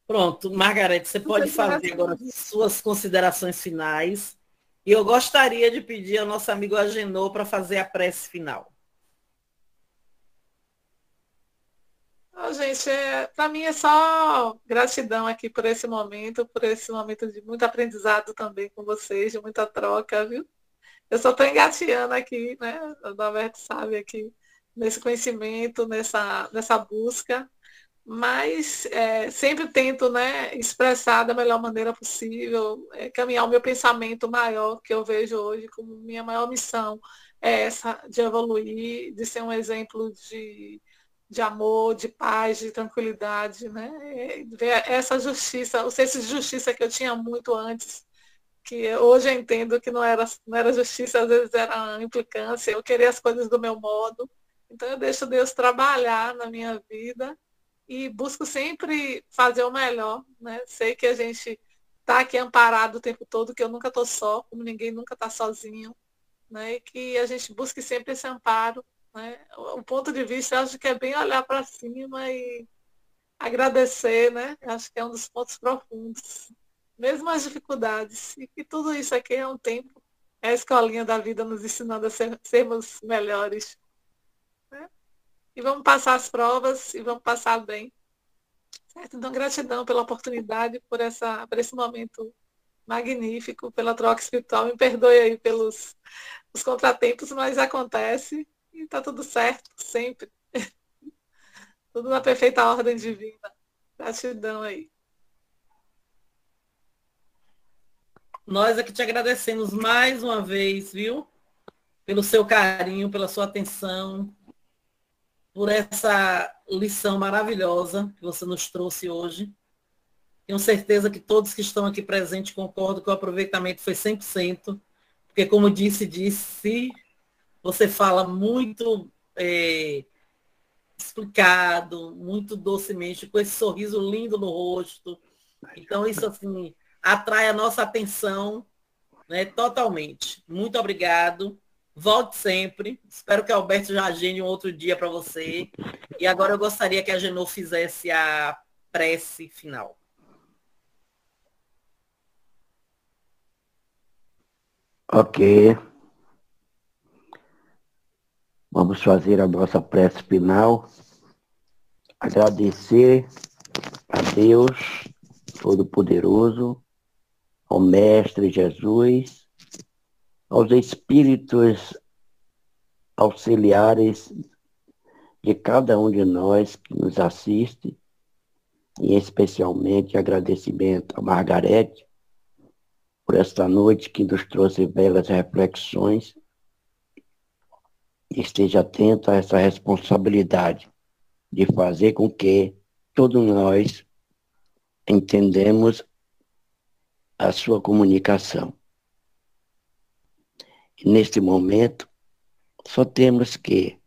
Pronto, Margarete, você pode fazer agora suas considerações finais. E eu gostaria de pedir ao nosso amigo Agenor para fazer a prece final. Gente, para mim é só gratidão aqui por esse momento de muito aprendizado também com vocês, de muita troca, viu? Eu só estou engateando aqui, né? O Adalberto sabe aqui, nesse conhecimento, nessa busca. Mas sempre tento, né, expressar da melhor maneira possível, caminhar o meu pensamento maior, que eu vejo hoje como minha maior missão, é essa de evoluir, de ser um exemplo de amor, de paz, de tranquilidade, né? Ver essa justiça, o senso de justiça que eu tinha muito antes, que hoje eu entendo que não era justiça, às vezes era implicância, eu queria as coisas do meu modo. Então eu deixo Deus trabalhar na minha vida e busco sempre fazer o melhor, né? Sei que a gente está aqui amparado o tempo todo, que eu nunca estou só, como ninguém nunca está sozinho, né? E que a gente busque sempre esse amparo, né? O ponto de vista, eu acho que é bem olhar para cima e agradecer, né? Eu acho que é um dos pontos profundos, mesmo as dificuldades, e que tudo isso aqui é um tempo, é a escolinha da vida nos ensinando a sermos melhores, né? E vamos passar as provas e vamos passar bem. Certo? Então, gratidão pela oportunidade, por esse momento magnífico, pela troca espiritual. Me perdoe aí pelos os contratempos, mas acontece e está tudo certo, sempre. Tudo na perfeita ordem divina. Gratidão aí. Nós aqui te agradecemos mais uma vez, viu? Pelo seu carinho, pela sua atenção, por essa lição maravilhosa que você nos trouxe hoje. Tenho certeza que todos que estão aqui presentes concordam que o aproveitamento foi 100%, porque, como disse, você fala muito explicado, muito docemente, com esse sorriso lindo no rosto. Então, isso, assim, atrai a nossa atenção, né, totalmente. Muito obrigado. Volte sempre. Espero que o Alberto já agende um outro dia para você. E agora eu gostaria que a Genô fizesse a prece final. Ok. Vamos fazer a nossa prece final. Agradecer a Deus Todo-Poderoso, ao Mestre Jesus, aos espíritos auxiliares de cada um de nós que nos assiste, e especialmente agradecimento a Margarete por esta noite que nos trouxe belas reflexões. Esteja atento a essa responsabilidade de fazer com que todos nós entendemos a sua comunicação. E neste momento, só temos que,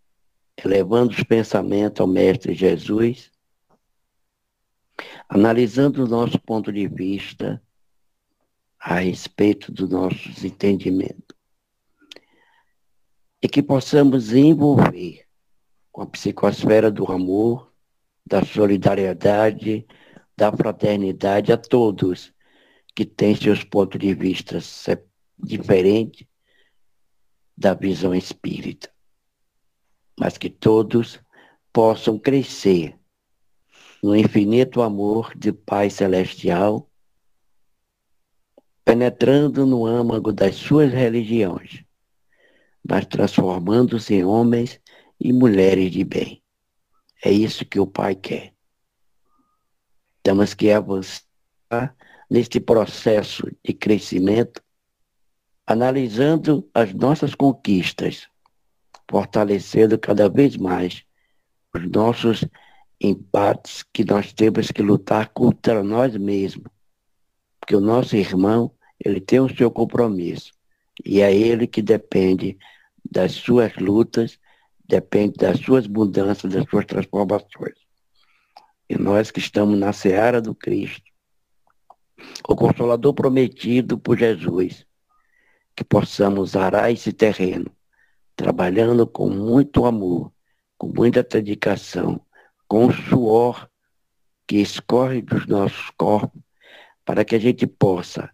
elevando os pensamentos ao Mestre Jesus, analisando o nosso ponto de vista a respeito dos nossos entendimentos, e que possamos envolver com a psicosfera do amor, da solidariedade, da fraternidade a todos que têm seus pontos de vista diferentes da visão espírita, mas que todos possam crescer no infinito amor de Pai Celestial, penetrando no âmago das suas religiões, mas transformando-se em homens e mulheres de bem. É isso que o Pai quer. Temos que avançar neste processo de crescimento, analisando as nossas conquistas, fortalecendo cada vez mais os nossos empates que nós temos que lutar contra nós mesmos. Porque o nosso irmão, ele tem o seu compromisso. E é ele que depende das suas lutas, depende das suas mudanças, das suas transformações. E nós que estamos na seara do Cristo, o Consolador prometido por Jesus, que possamos arar esse terreno, trabalhando com muito amor, com muita dedicação, com o suor que escorre dos nossos corpos, para que a gente possa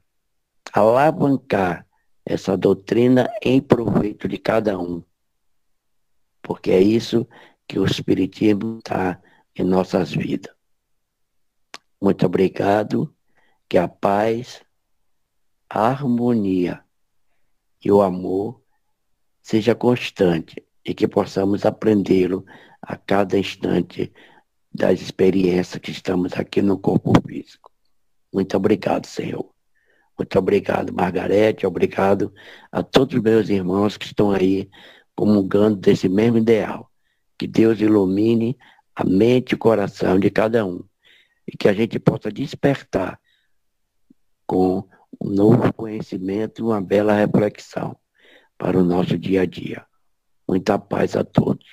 alavancar essa doutrina em proveito de cada um. Porque é isso que o Espiritismo está em nossas vidas. Muito obrigado, que a paz, a harmonia e o amor seja constante e que possamos aprendê-lo a cada instante das experiências que estamos aqui no corpo físico. Muito obrigado, Senhor. Muito obrigado, Margarete. Obrigado a todos os meus irmãos que estão aí comungando desse mesmo ideal. Que Deus ilumine a mente e o coração de cada um. E que a gente possa despertar com um novo conhecimento e uma bela reflexão para o nosso dia a dia. Muita paz a todos.